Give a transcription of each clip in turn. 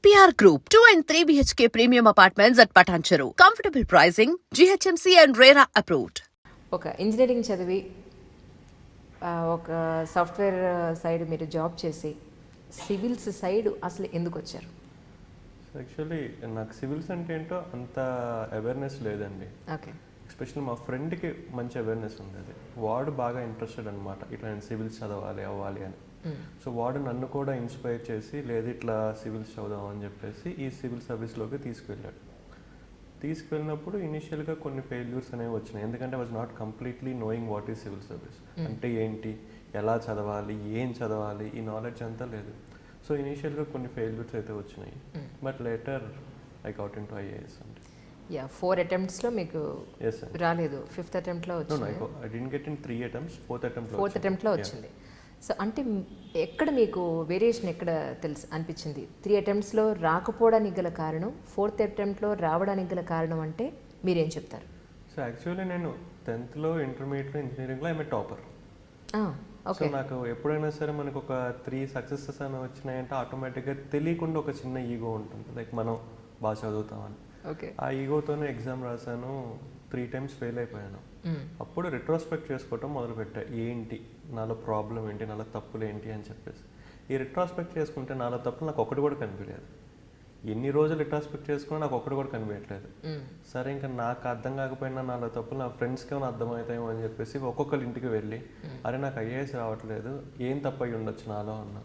EPR Group, 2 and 3 BHK premium apartments at Patancheru. Comfortable pricing, GHMC and RERA approved. ఒక engineering చదివి ఒక software side మీరు job చేసి civils side అసలు ఎందుకు వచ్చారు? యాక్చువల్లీ నాకు సివిల్స్ అంటే ఏంటో అంత అవేర్నెస్ లేదండి. ఓకే. ఎస్పెషల్లీ మా ఫ్రెండ్కి మంచి అవేర్నెస్ ఉండేది. వాడు బాగా ఇంట్రెస్టెడ్ అనమాట, ఇట్లా నేను సివిల్స్ చదవాలి అవ్వాలి అని. సో వాడు నన్ను కూడా ఇన్స్పైర్ చేసి లేదు ఇట్లా సివిల్స్ చదువుదాం అని చెప్పేసి ఈ సివిల్ సర్వీస్లోకి తీసుకువెళ్ళినప్పుడు ఇనిషియల్గా కొన్ని ఫెయిల్యూర్స్ అనేవి వచ్చినాయి. ఎందుకంటే was not completely knowing what is civil service అంటే ఏంటి, ఎలా చదవాలి, ఏం చదవాలి, ఈ నాలెడ్జ్ అంతా లేదు. సో ఇనిషియల్గా కొన్ని ఫెయిల్యూర్స్ అయితే వచ్చినాయి. But later I got into IAS అండి. 4 అటెంప్ట్స్లో మీకు రాలేదు, 5th అటెంప్ట్లో వచ్చింది. I didn't get in 3 attempts, 4th అటెంప్ట్లో వచ్చింది. సో అంటే ఎక్కడ మీకు వేరియేషన్ ఎక్కడ అనిపించింది? 3 అటెంప్ట్స్లో రాకపోవడానికి గల కారణం, 4th అటెంప్ట్లో రావడానికి గల కారణం అంటే మీరేం చెప్తారు? సో యాక్చువల్లీ నేను 10th ఇంటర్మీడియట్లో ఇంజనీరింగ్లో ఐఎమ్ టాపర్. సో నాకు ఎప్పుడైనా సరే మనకు ఒక 3 సక్సెసెస్ అని వచ్చినాయంటే ఆటోమేటిక్గా తెలియకుండా ఒక చిన్న ఈగో ఉంటుంది, లైక్ మనం బాగా చదువుతామని. ఆ ఈగోతోనే ఎగ్జామ్ రాశాను, 3 times ఫెయిల్ అయిపోయాను. అప్పుడు రిట్రోస్పెక్ట్ చేసుకోవటం మొదలుపెట్టా, ఏంటి నాలో ప్రాబ్లం ఏంటి, నాలో తప్పులు ఏంటి అని చెప్పేసి. ఈ రిట్రోస్పెక్ట్ చేసుకుంటే నాలో తప్పులు నాకు ఒకటి కూడా కనిపించలేదు. ఎన్ని రోజులు రిట్రోస్పెక్ట్ చేసుకున్నా నాకు ఒకటి కూడా కనిపించట్లేదు. సరే ఇంకా నాకు అర్థం కాకపోయినా నాలో తప్పులు నా ఫ్రెండ్స్కి ఏమైనా అర్థమవుతాయేమో అని చెప్పేసి ఒక్కొక్కరి ఇంటికి వెళ్ళి అరే నాకు ఐఏఎస్ రావట్లేదు, ఏం తప్పు అయ్యి ఉండొచ్చు నాలో అన్నా.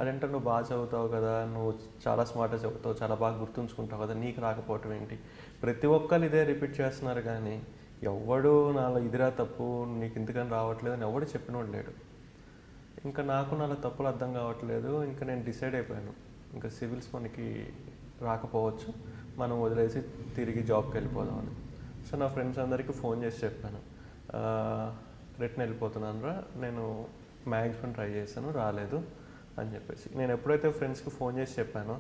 అదంటే నువ్వు బాగా చదువుతావు కదా, నువ్వు చాలా స్మార్ట్గా చదువుతావు, చాలా బాగా గుర్తుంచుకుంటావు కదా, నీకు రాకపోవటం ఏంటి? ప్రతి ఒక్కరు ఇదే రిపీట్ చేస్తున్నారు కానీ ఎవడు నాలో ఇదిరా తప్పు, నీకు ఇంతకని రావట్లేదు అని ఎవడు చెప్పినోడు లేడు. ఇంకా నాకు నాలో తప్పులు అర్థం కావట్లేదు. ఇంకా నేను డిసైడ్ అయిపోయాను, ఇంకా సివిల్స్ మనకి రాకపోవచ్చు, మనం వదిలేసి తిరిగి జాబ్కి వెళ్ళిపోదామని. సో నా ఫ్రెండ్స్ అందరికీ ఫోన్ చేసి చెప్పాను, రిటర్న్ వెళ్ళిపోతున్నాను రా, నేను మ్యాక్సిమం ట్రై చేశాను, రాలేదు అని చెప్పేసి. నేను ఎప్పుడైతే ఫ్రెండ్స్కి ఫోన్ చేసి చెప్పానో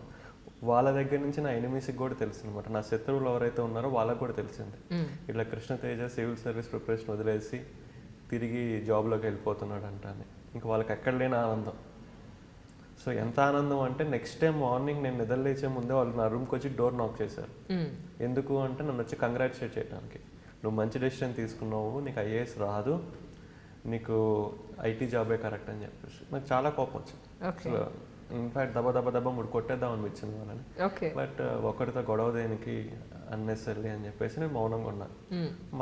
వాళ్ళ దగ్గర నుంచి నా ఎనిమీస్కి కూడా తెలిసింది అనమాట, నా శత్రువులు ఎవరైతే ఉన్నారో వాళ్ళకు కూడా తెలిసింది ఇట్లా కృష్ణతేజ సివిల్ సర్వీస్ ప్రిపరేషన్ వదిలేసి తిరిగి జాబ్లోకి వెళ్ళిపోతున్నాడు అంటాను. ఇంకా వాళ్ళకి ఎక్కడ లేని ఆనందం. సో ఎంత ఆనందం అంటే నెక్స్ట్ టైం మార్నింగ్ నేను నిద్రలేచే ముందే వాళ్ళు నా రూమ్కి వచ్చి డోర్ నాక్ చేశారు. ఎందుకు అంటే నన్ను వచ్చి కంగ్రాచులేట్ చేయడానికి, నువ్వు మంచి డెసిషన్ తీసుకున్నావు, నీకు ఐఏఎస్ రాదు, నీకు ఐటీ జాబే కరెక్ట్ అని చెప్పేసి. నాకు చాలా కోపం వచ్చింది. సో ఇన్ఫ్యాక్ట్ దెబ్బ ముడి కొట్టేద్దాం అనిపించింది వాళ్ళని. బట్ ఒకరితో గొడవ దేనికి అన్నెసరీ అని చెప్పేసి నేను మౌనంగా ఉన్నాను.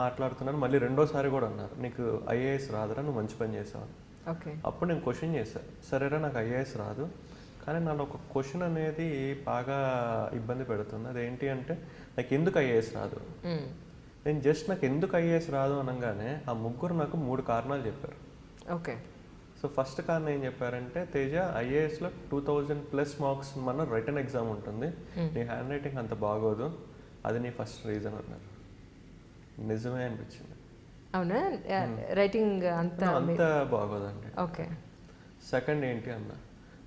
మాట్లాడుతున్నాను. మళ్ళీ రెండోసారి కూడా అన్నారు, నీకు ఐఏఎస్ రాదురా, నువ్వు మంచి పని చేసావు. అప్పుడు నేను క్వశ్చన్ చేశాను, సరేరా నాకు ఐఏఎస్ రాదు కానీ నాలో ఒక క్వశ్చన్ అనేది బాగా ఇబ్బంది పెడుతుంది. అదేంటి అంటే నాకు ఎందుకు ఐఏఎస్ రాదు. నేను జస్ట్ నాకు ఎందుకు ఐఏఎస్ రాదు అనగానే ఆ ముగ్గురు నాకు 3 కారణాలు చెప్పారు. సో ఫస్ట్ కారణం ఏం చెప్పారంటే, తేజ ఐఏఎస్లో 2000+ మార్క్స్ మన రిటర్న్ ఎగ్జామ్ ఉంటుంది, నీ హ్యాండ్ రైటింగ్ అంత బాగోదు, అది నీ ఫస్ట్ రీజన్ అన్నారు. నిజమే అనిపించింది. అవునా? రైటింగ్ అంత బాగోదండి. సెకండ్ ఏంటి అన్న,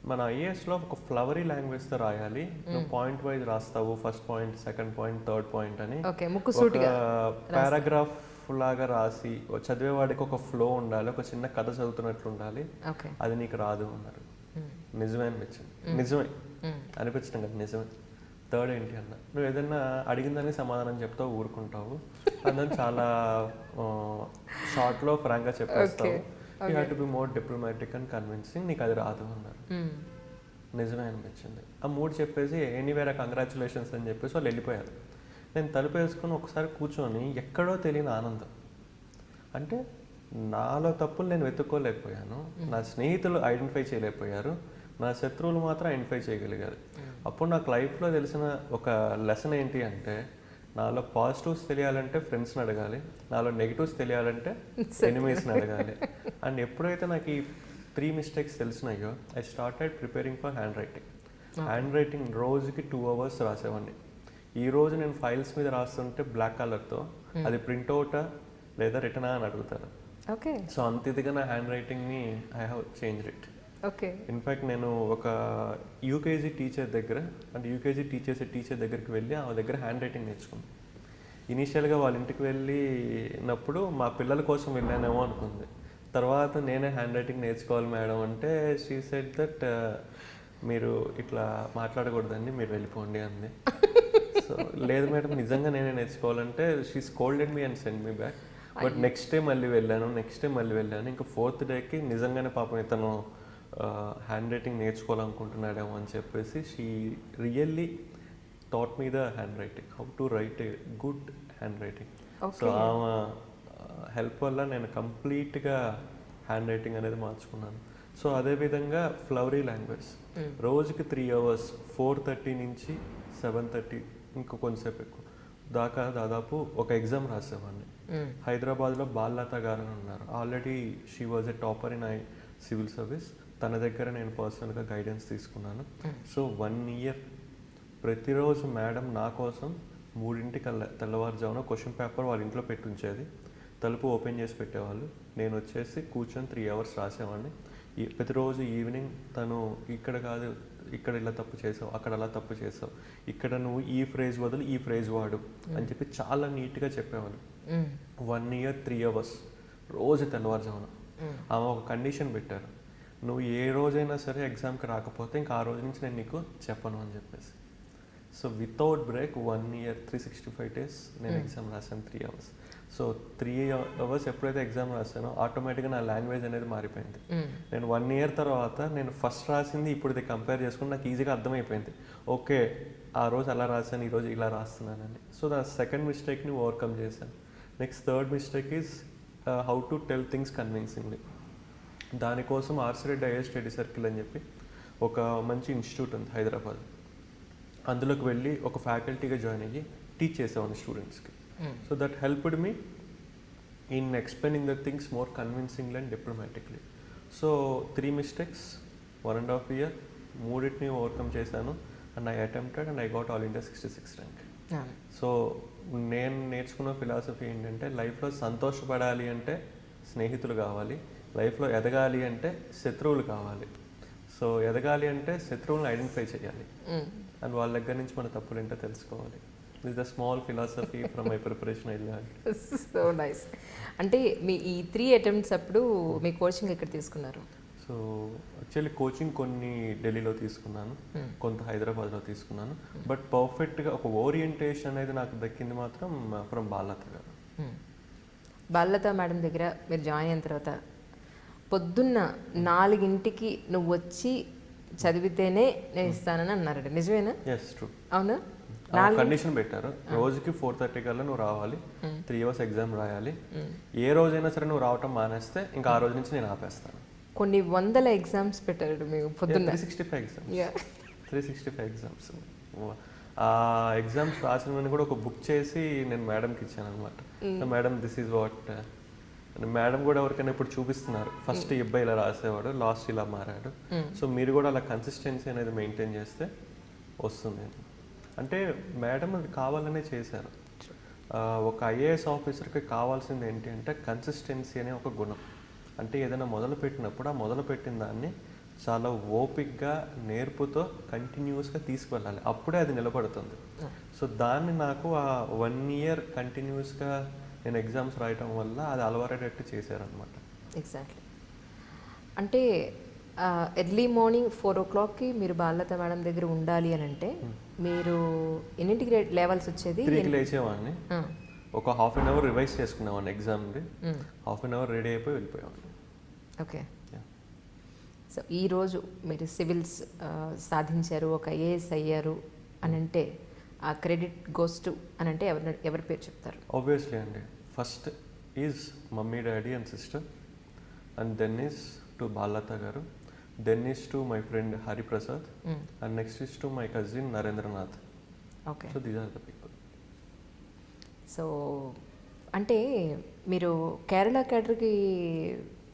మన ఐఏఎస్లో ఒక ఫ్లవరీ లాంగ్వేజ్తో రాయాలి, నువ్వు పాయింట్ వైజ్ రాస్తావు, first point, second point, third point అని పారాగ్రాఫ్ లాగా రాసి చదివేవాడికి ఒక ఫ్లో ఉండాలి, ఒక చిన్న కథ చదువుతున్నట్లు ఉండాలి, అది నీకు రాదు అన్నారు. నిజమే అనిపించింది. నిజమే అనిపించడం కదా, నిజమే. థర్డ్ ఏంటి అన్న, నువ్వు ఏదైనా అడిగిందని సమాధానం చెప్తావు, ఊరుకుంటావు, అదని చాలా షార్ట్లో ఫ్రాంక్గా చెప్పేస్తావు, you have to be more diplomatic and convincing, నీకు అది రాదు అన్నారు. నిజమే అనిపించింది. ఆ 3 చెప్పేసి ఎనీవేర్ కంగ్రాచులేషన్స్ అని చెప్పేసి వాళ్ళు వెళ్ళిపోయారు. నేను తలుపు వేసుకొని ఒకసారి కూర్చొని ఎక్కడో తెలియని ఆనందం. అంటే నాలో తప్పులు నేను వెతుక్కోలేకపోయాను, నా స్నేహితులు ఐడెంటిఫై చేయలేకపోయారు, నా శత్రువులు మాత్రం ఐడెంటిఫై చేయగలిగారు. అప్పుడు నాకు లైఫ్లో తెలిసిన ఒక లెసన్ ఏంటి అంటే, నాలో పాజిటివ్స్ తెలియాలంటే ఫ్రెండ్స్ని అడగాలి, నాలో నెగిటివ్స్ తెలియాలంటే ఎనిమీస్ని అడగాలి. అండ్ ఎప్పుడైతే నాకు ఈ 3 mistakes తెలిసినాయో I started preparing for handwriting రోజుకి 2 hours రాసేవాడిని. ఈ రోజు నేను ఫైల్స్ మీద రాస్తుంటే బ్లాక్ కలర్తో అది ప్రింట్అవుటా లేదా రిటర్నా అని అడుగుతారు. సో అంత ఇదిగా నా హ్యాండ్ రైటింగ్ని I have changed it. In fact నేను ఒక యూకేజీ టీచర్ దగ్గర, అంటే యూకేజీ టీచర్ దగ్గరికి వెళ్ళి ఆ దగ్గర హ్యాండ్ రైటింగ్ నేర్చుకున్నాను. ఇనీషియల్గా వాళ్ళ ఇంటికి వెళ్ళినప్పుడు మా పిల్లల కోసం వెళ్ళానేమో అనుకుంది. తర్వాత నేనే హ్యాండ్ రైటింగ్ నేర్చుకోవాలి మేడం అంటే షీ సెడ్ దట్ మీరు ఇట్లా మాట్లాడకూడదండి, మీరు వెళ్ళిపోండి అంది. సో లేదు మేడం, నిజంగా నేనే నేర్చుకోవాలంటే she scolded me and send me back. But next day మళ్ళీ వెళ్ళాను. ఇంకా 4th డేకి నిజంగానే పాపం ఇతను హ్యాండ్ రైటింగ్ నేర్చుకోవాలనుకుంటున్నాడేమో అని చెప్పేసి she really taught me the handwriting, how to write a good handwriting. So ఆమె హెల్ప్ వల్ల నేను కంప్లీట్గా హ్యాండ్ రైటింగ్ అనేది మార్చుకున్నాను. సో అదేవిధంగా ఫ్లవరీ లాంగ్వేజ్ రోజుకి 3 hours 4:30 నుంచి 7:30 ఇంకా కొంతసేపు ఎక్కువ దాకా దాదాపు ఒక ఎగ్జామ్ రాసేవాడిని. హైదరాబాద్లో బాల్లత గారు అని ఉన్నారు. Already she was a topper in civil service. తన దగ్గర నేను పర్సనల్గా గైడెన్స్ తీసుకున్నాను. సో 1 year ప్రతిరోజు మేడం నా కోసం 3 తెల్లవారుజామున క్వశ్చన్ పేపర్ వాళ్ళ ఇంట్లో పెట్టి ఉంచేది. తలుపు ఓపెన్ చేసి పెట్టేవాళ్ళు. నేను వచ్చేసి కూర్చొని 3 hours రాసేవాడిని. ప్రతిరోజు ఈవినింగ్ తను ఇక్కడ కాదు, ఇక్కడ ఇలా తప్పు చేసావు, అక్కడ అలా తప్పు చేసావు, ఇక్కడ నువ్వు ఈ ఫ్రేజ్ బదులు ఈ ఫ్రేజ్ వాడు అని చెప్పి చాలా నీట్గా చెప్పేవాళ్ళు. 1 year 3 hours రోజు తెల్లవారుజామున. ఆమె ఒక కండిషన్ పెట్టారు, నువ్వు ఏ రోజైనా సరే ఎగ్జామ్కి రాకపోతే ఇంకా ఆ రోజు నుంచి నేను నీకు చెప్పను అని చెప్పేసి. So without break 1 year 365 days నేను ఎగ్జామ్ రాశాను 3 hours. సో 3 hours ఎప్పుడైతే ఎగ్జామ్ రాశానో ఆటోమేటిక్గా నా లాంగ్వేజ్ అనేది మారిపోయింది. నేను 1 year తర్వాత నేను ఫస్ట్ రాసింది ఇప్పుడు కంపేర్ చేసుకుని నాకు ఈజీగా అర్థమైపోయింది. ఓకే, ఆ రోజు అలా రాశాను, ఈరోజు ఇలా రాస్తున్నానని. సో దా సెకండ్ మిస్టేక్ని ఓవర్కమ్ చేశాను. Next third mistake is how to tell things కన్విన్సింగ్లీ. దానికోసం RC Reddy IAS study circle అని చెప్పి ఒక మంచి ఇన్స్టిట్యూట్ ఉంది హైదరాబాద్. అందులోకి వెళ్ళి ఒక ఫ్యాకల్టీగా జాయిన్ అయ్యి టీచ్ చేసేవాడిని స్టూడెంట్స్కి. So that helped me in explaining the things more convincingly and diplomatically. So 3 mistakes 1.5 year మూడింటిని ఓవర్కమ్ చేశాను. And I attempted and I got all India 66th rank. So నేను నేర్చుకున్న ఫిలాసఫీ ఏంటంటే లైఫ్లో సంతోషపడాలి అంటే స్నేహితులు కావాలి, లైఫ్లో ఎదగాలి అంటే శత్రువులు కావాలి. సో ఎదగాలి అంటే శత్రువులను ఐడెంటిఫై చేయాలి అండ్ వాళ్ళ దగ్గర నుంచి మన తప్పులు ఏంటో తెలుసుకోవాలి. This the small philosophy from my preparation I learned. So nice. అంటే మీ ఈ 3 attempts అప్పుడు మీ కోచింగ్ ఎక్కడ తీసుకున్నారు? సో యాక్చువల్లీ కోచింగ్ కొన్ని ఢిల్లీలో తీసుకున్నాను, కొంత హైదరాబాద్లో తీసుకున్నాను. బట్ పర్ఫెక్ట్గా ఒక ఓరియంటేషన్ అనేది నాకు దక్కింది మాత్రం ఫ్రమ్ బాల్లత గారు. బాల్లత మేడం దగ్గర మీరు జాయిన్ అయిన తర్వాత పొద్దున్న 4 నువ్వు వచ్చి చదివితేనే నేను ఇస్తానని అన్నారండి, నిజమేనా? Yes, true. అవునా? కండిషన్ పెట్టారు, రోజుకి 4:30 కల్లా నువ్వు రావాలి, 3 hours ఎగ్జామ్ రాయాలి. ఏ రోజైనా సరే నువ్వు రావటం మానేస్తే ఇంకా ఆ రోజు నుంచి నేను ఆపేస్తాను. కొన్ని 100 ఎగ్జామ్స్ పెట్టారు మీకు పొద్దున్న. 365 ఎగ్జామ్స్. ఆ ఎగ్జామ్స్ రాసినవన్నీ కూడా ఒక బుక్ చేసి నేను మేడంకి ఇచ్చాను అనమాట. Madam this is what. Madam కూడా ఎవరికైనా ఇప్పుడు చూపిస్తున్నారు, ఫస్ట్ ఈ అబ్బాయి ఇలా రాసేవాడు, లాస్ట్ ఇలా మారాడు. సో మీరు కూడా అలా కన్సిస్టెన్సీ అనేది మెయింటైన్ చేస్తే వస్తుంది అంటే మేడం అది కావాలనే చేశారు. ఒక ఐఏఎస్ ఆఫీసర్కి కావాల్సింది ఏంటి అంటే కన్సిస్టెన్సీ అనే ఒక గుణం. అంటే ఏదైనా మొదలుపెట్టినప్పుడు ఆ మొదలుపెట్టిన దాన్ని చాలా ఓపిక్గా నేర్పుతో కంటిన్యూస్గా తీసుకువెళ్ళాలి, అప్పుడే అది నిలబడుతుంది. సో దాన్ని నాకు ఆ 1 year కంటిన్యూస్గా నేను ఎగ్జామ్స్ రాయటం వల్ల అది అలవాటేటట్టు చేశారనమాట. ఎగ్జాక్ట్లీ. అంటే ఎర్లీ మార్నింగ్ 4 o'clockకి మీరు బాల్లత మేడం దగ్గర ఉండాలి అని అంటే మీరు ఎన్నింటికి లేవాల్సి వచ్చేది? 3కి లేచేవాడిని, ఒక 1/2 hour రివైజ్ చేసుకునేవాడిని ఎగ్జామ్ని, 1/2 hour రెడీ అయిపోయి వెళ్ళిపోయేవాడిని. ఓకే. సో ఈరోజు మీరు సివిల్స్ సాధించారు, ఒక ఐఏఎస్ అయ్యారు అని అంటే ఆ క్రెడిట్ గోస్ టు అని అంటే ఎవరి పేరు చెప్తారు? ఆబ్వియస్లీ అండి, first is mummy, daddy and sister, and then is to Ballata గారు, then is to my friend Hariprasad, and next is to my cousin Narendranath. Okay. So these are the people. So అంటే మీరు కేరళ క్యాడర్కి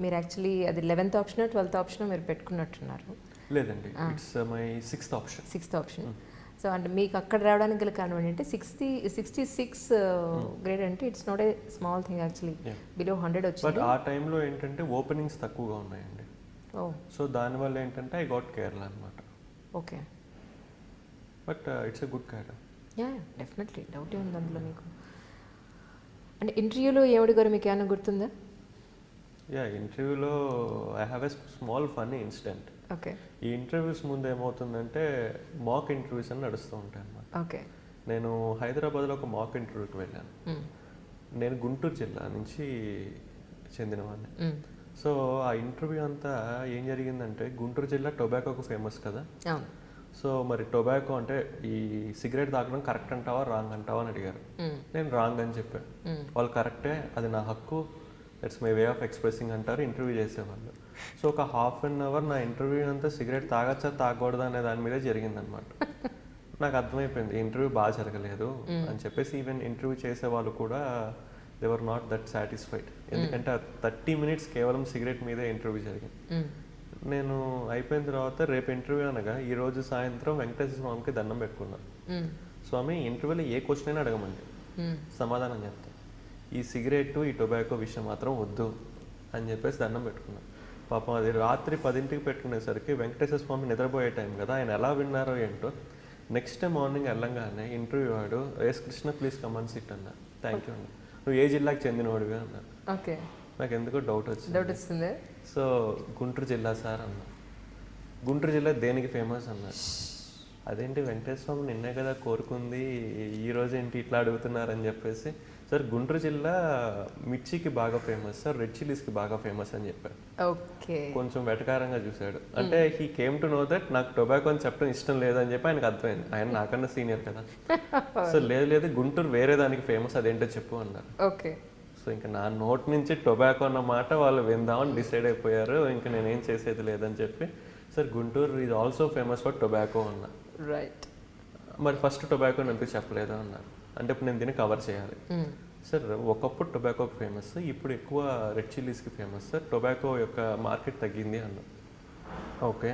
మీరు యాక్చువల్లీ అది 11th option 12th option మీరు పెట్టుకున్నట్టున్నారు? లేదండి, it's my 6th option. So అంటే మీకు అక్కడ రావడానికి గల కారణం ఏంటంటే 66 గ్రేడ్ అంటే it's not a small thing actually, below 100 వచ్చింది. బట్ ఆ టైంలో ఏంటంటే ఓపెనింగ్స్ తక్కువగా ఉన్నాయండి. సో దానివల్ల ఏంటంటే ఐ గాట్ కేరళ అనమాట. Okay. But it's a good cadre. Yeah, definitely, డౌటే ఉంది అందులో మీకు. అంటే ఇంటర్వ్యూలో ఏమడిగారు మీకు ఏమైనా గుర్తుందా? యా, ఇంటర్వ్యూలో I have a small funny incident. Okay ఈ ఇంటర్వ్యూస్ ముందు ఏమవుతుందంటే మాక్ ఇంటర్వ్యూస్ అని నడుస్తూ ఉంటాయి అన్నమాట. ఓకే నేను హైదరాబాద్లో ఒక మాక్ ఇంటర్వ్యూకి వెళ్ళాను. నేను గుంటూరు జిల్లా నుంచి చెందినవాడిని. సో ఆ ఇంటర్వ్యూ అంతా ఏం జరిగిందంటే, గుంటూరు జిల్లా టొబాకోకు ఫేమస్ కదా. అవును. సో మరి టొబాకో అంటే ఈ సిగరెట్ తాగడం కరెక్ట్ అంటావా రాంగ్ అంటావా అని అడిగారు. నేను రాంగ్ అని చెప్పాను. వాళ్ళు కరెక్టే, అది నా హక్కు, that's my way of expressing అంటారు ఇంటర్వ్యూ చేసేవాళ్ళు. సో ఒక హాఫ్ అన్ అవర్ నా ఇంటర్వ్యూ అంతా సిగరెట్ తాగచ్చా తాగకూడదా అనే దాని మీదే జరిగిందనమాట. నాకు అర్థమైపోయింది ఇంటర్వ్యూ బాగా జరగలేదు అని చెప్పేసి. ఈవెన్ ఇంటర్వ్యూ చేసే వాళ్ళు కూడా they were not that satisfied, ఎందుకంటే ఆ 30 minutes కేవలం సిగరెట్ మీదే ఇంటర్వ్యూ జరిగింది. నేను అయిపోయిన తర్వాత రేపు ఇంటర్వ్యూ అనగా ఈ రోజు సాయంత్రం వెంకటేశ్వర స్వామికి దండం పెట్టుకున్నాను. స్వామి ఇంటర్వ్యూలో ఏ క్వశ్చన్ అయినా అడగమండి, సమాధానం చెప్తాను, ఈ సిగరెట్ ఈ టొబాకో విషయం మాత్రం వద్దు అని చెప్పేసి దండం పెట్టుకున్నాను. పాపం అది రాత్రి 10ంటికి పెట్టుకునేసరికి వెంకటేశ్వర స్వామి నిద్రపోయే టైం కదా, ఆయన ఎలా విన్నారో ఏంటో. నెక్స్ట్ డే మార్నింగ్ వెళ్ళంగానే ఇంటర్వ్యూ వాడు yes Krishna please come in sit అన్నా. థ్యాంక్ యూ అండి, నువ్వు ఏ జిల్లాకి చెందినవాడుగా అన్నా. ఓకే, నాకు ఎందుకో డౌట్ వచ్చింది. సో గుంటూరు జిల్లా సార్ అన్నా. గుంటూరు జిల్లా దేనికి ఫేమస్ అన్నారు. అదేంటి వెంకటేశ్వర స్వామి నిన్నే కదా కోరుకుంది, ఈ రోజు ఏంటి ఇట్లా అడుగుతున్నారని చెప్పేసి. సార్ గుంటూరు జిల్లా మిర్చికి బాగా ఫేమస్ సార్, రెడ్ చిల్లీస్కి బాగా ఫేమస్ అని చెప్పారు. ఓకే, కొంచెం వెటకారంగా చూశాడు. అంటే he came to know that నాకు టొబాకో అని చెప్పడం ఇష్టం లేదని చెప్పి ఆయనకు అర్థమైంది. ఆయన నాకన్నా సీనియర్ కదా. సో లేదు గుంటూరు వేరే దానికి ఫేమస్, అదేంటో చెప్పు అన్నారు. ఓకే, సో ఇంకా నా నోట్ నుంచి టొబాకో అన్న మాట వాళ్ళు విందామని డిసైడ్ అయిపోయారు. ఇంకా నేనేం చేసేది లేదని చెప్పి sir Guntur is also famous for tobacco అన్నా. రైట్, మరి ఫస్ట్ టొబాకో ఎందుకు చెప్పలేదు అన్నారు. అంటే ఇప్పుడు నేను దీన్ని కవర్ చేయాలి. సార్ ఒకప్పుడు టొబాకోకి ఫేమస్, ఇప్పుడు ఎక్కువ రెడ్ చిల్లీస్కి ఫేమస్ సార్, టొబాకో యొక్క మార్కెట్ తగ్గింది అన్నా. ఓకే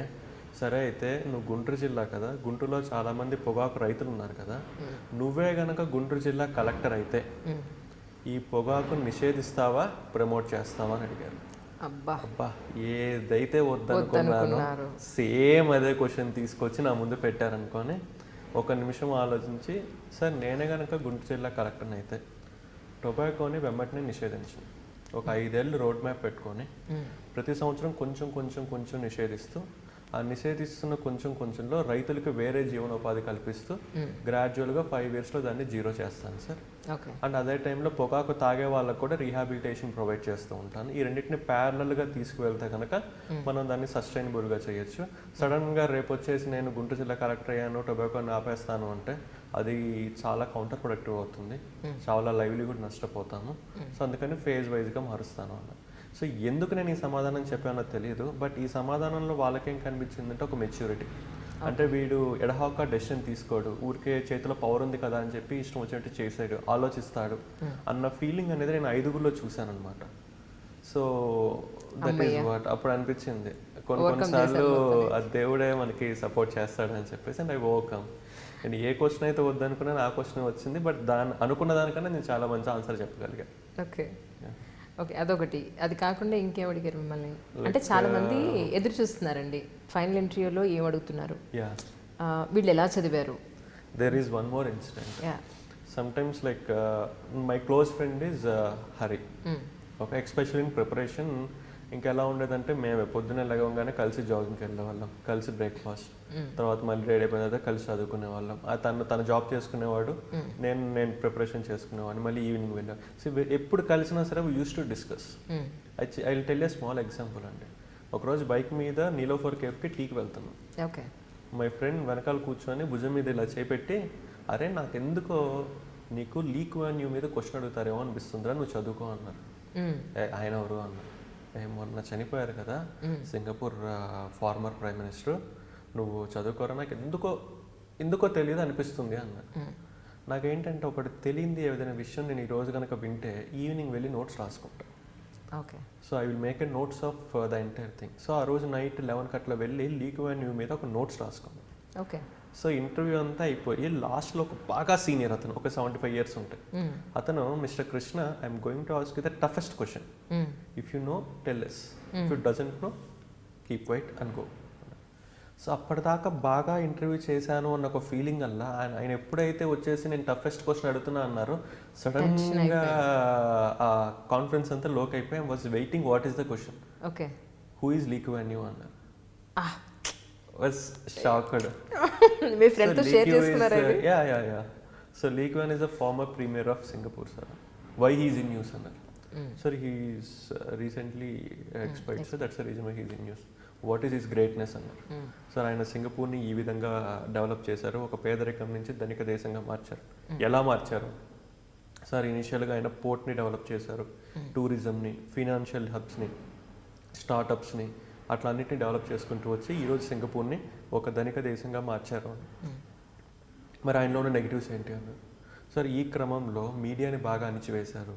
సరే, అయితే నువ్వు గుంటూరు జిల్లా కదా, గుంటూరులో చాలామంది పొగాకు రైతులు ఉన్నారు కదా, నువ్వే గనక గుంటూరు జిల్లా కలెక్టర్ అయితే ఈ పొగాకును నిషేధిస్తావా ప్రమోట్ చేస్తావా అని అడిగారు. అబ్బా ఏదైతే వద్దనుకున్నాను సేమ్ అదే క్వశ్చన్ తీసుకొచ్చి నా ముందు పెట్టారనుకొని ఒక నిమిషం ఆలోచించి, సార్ నేనే కనుక గుంటూరు జిల్లా కలెక్టర్ని అయితే టొబాకోని వెంబటినే నిషేధించింది. ఒక 5 ఏళ్ళు రోడ్ మ్యాప్ పెట్టుకొని ప్రతి సంవత్సరం కొంచెం కొంచెం కొంచెం నిషేధిస్తూ, ఆ నిషేధిస్తున్న కొంచెం కొంచెంలో రైతులకు వేరే జీవనోపాధి కల్పిస్తూ గ్రాడ్యువల్గా 5 yearsలో దాన్ని జీరో చేస్తాను సార్. అండ్ అదే టైంలో పొగాకు తాగే వాళ్ళకు కూడా రీహాబిలిటేషన్ ప్రొవైడ్ చేస్తూ ఉంటాను. ఈ రెండింటిని ప్యారలల్గా తీసుకువెళ్తే కనుక మనం దాన్ని సస్టైనబుల్గా చేయొచ్చు. సడన్గా రేపు వచ్చేసి నేను గుంటూరు జిల్లా కలెక్టర్ అయ్యాను టొబాకోని ఆపేస్తాను అంటే అది చాలా కౌంటర్ ప్రొడక్టివ్ అవుతుంది, చాలా లైవ్లీహుడ్ నష్టపోతాము. సో అందుకని ఫేజ్ వైజ్గా మారుస్తాను అన్న. సో ఎందుకు నేను ఈ సమాధానం చెప్పానో తెలియదు, బట్ ఈ సమాధానంలో వాళ్ళకేం కనిపించిందంటే ఒక మెచ్యూరిటీ. అంటే వీడు ఎడహాక డెసిషన్ తీసుకోడు, ఊరికే చేతిలో పవర్ ఉంది కదా అని చెప్పి ఇష్టం వచ్చినట్టు చేసాడు, ఆలోచిస్తాడు అన్న ఫీలింగ్ అనేది నేను 5గురిలో చూశాను అనమాట. సో దట్ ఈస్ వాట్ అప్పుడు అనిపించింది. కొన్నిసార్లు ఆ దేవుడే మనకి సపోర్ట్ చేస్తాడు అని చెప్పేసి అండ్ ఐ ఓవర్కమ్. నేను ఏ క్వశ్చన్ అయితే వద్దనుకున్నాను ఆ క్వశ్చన్ వచ్చింది, బట్ అనుకున్న దానికన్నా నేను చాలా మంచి ఆన్సర్ చెప్పగలిగాను. ఓకే ఓకే, అదొకటి. అది కాకుండా ఇంకేం అడిగారు మిమ్మల్ని? అంటే చాలా మంది ఎదురు చూస్తున్నారండి ఫైనల్ ఇంటర్వ్యూలో ఏం అడుగుతున్నారు, వీళ్ళు ఎలా చదివారు. There is one more incident. Sometimes like my close friend is Hari. Okay, especially in preparation ఇంకెలా ఉండేదంటే మేము పొద్దున్నే లేవగానే కలిసి జాగింగ్కి వెళ్ళేవాళ్ళం, కలిసి బ్రేక్ఫాస్ట్, తర్వాత మళ్ళీ రెడీ అయిపోయిన తర్వాత కలిసి చదువుకునే వాళ్ళం. తన జాబ్ చేసుకునేవాడు, నేను ప్రిపరేషన్ చేసుకునేవాడిని, మళ్ళీ ఈవినింగ్ వెళ్ళాం. సో ఎప్పుడు కలిసినా సరే we use to discuss. I will tell a small example అండి. ఒకరోజు బైక్ మీద నీలోఫర్ కేఫ్కి టీకి వెళ్తున్నాం. ఓకే, మై ఫ్రెండ్ వెనకాల కూర్చొని భుజం మీద ఇలా చేపెట్టి, అరే నాకెందుకో నీకు లీక్ వాన్యూ మీద క్వశ్చన్ అడుగుతారేమో అనిపిస్తుందిరా, నువ్వు చదువుకో అన్నారు. ఆయన ఎవరు అన్నారు. మొన్న చనిపోయారు కదా సింగపూర్ ఫార్మర్ ప్రైమ్ మినిస్టర్, నువ్వు చదువుకోరా, నాకు ఎందుకో తెలియదు అనిపిస్తుంది అన్నారు. నాకేంటంటే ఒకటి తెలియంది ఏదైనా విషయం నేను ఈ రోజు కనుక వింటే ఈవినింగ్ వెళ్ళి నోట్స్ రాసుకుంటాను. Okay, so I will make a notes of the entire thing. So ఆ రోజు నైట్ 11 అట్లా వెళ్ళి లీక్ వాన్యూ మీద ఒక నోట్స్ రాసుకున్నాను. ఓకే, సో ఇంటర్వ్యూ అంతా అయిపోయి లాస్ట్లో ఒక బాగా సీనియర్ అతను, ఒక 75 years ఉంటాయి, అతను mister Krishna I'm going to ask you the toughest question, if you know tell us, if you doesn't know keep white and go. So అప్పటిదాకా బాగా ఇంటర్వ్యూ చేశాను అన్న ఒక ఫీలింగ్ వల్ల ఆయన ఎప్పుడైతే వచ్చేసి నేను టఫెస్ట్ క్వశ్చన్ అడుగుతున్నా అన్నారో సడన్గా ఆ కాన్ఫిడెన్స్ అంతా లోక్ అయిపోయి I was waiting what is the question. Okay, who is Lee Kuan Yew అన్నారు. Was shocked. మీ ఫ్రెండ్తో షేర్ చేసుకున్నారా ఇది? Yeah. So Lee Kuan is a former premier of Singapore, sir. Why he is in news, sir? Sir, he is recently expired, sir. That's the reason why he is in news. What is his greatness అన్నారు. Sir ఆయన సింగపూర్ని ఈ విధంగా develop చేశారు, ఒక పేదరికం నుంచి ధనిక దేశంగా మార్చారు. ఎలా మార్చారు సార్? ఇనిషియల్గా ఆయన పోర్ట్ని డెవలప్ చేశారు, టూరిజంని, ఫినాన్షియల్ హబ్స్ని, స్టార్టప్స్ని, అట్లా అన్నింటినీ డెవలప్ చేసుకుంటూ వచ్చి ఈరోజు సింగపూర్ని ఒక ధనిక దేశంగా మార్చారు. మరి ఆయనలో ఉన్న నెగిటివ్స్ ఏంటి అన్నారు. సార్ ఈ క్రమంలో మీడియాని బాగా అణిచివేశారు,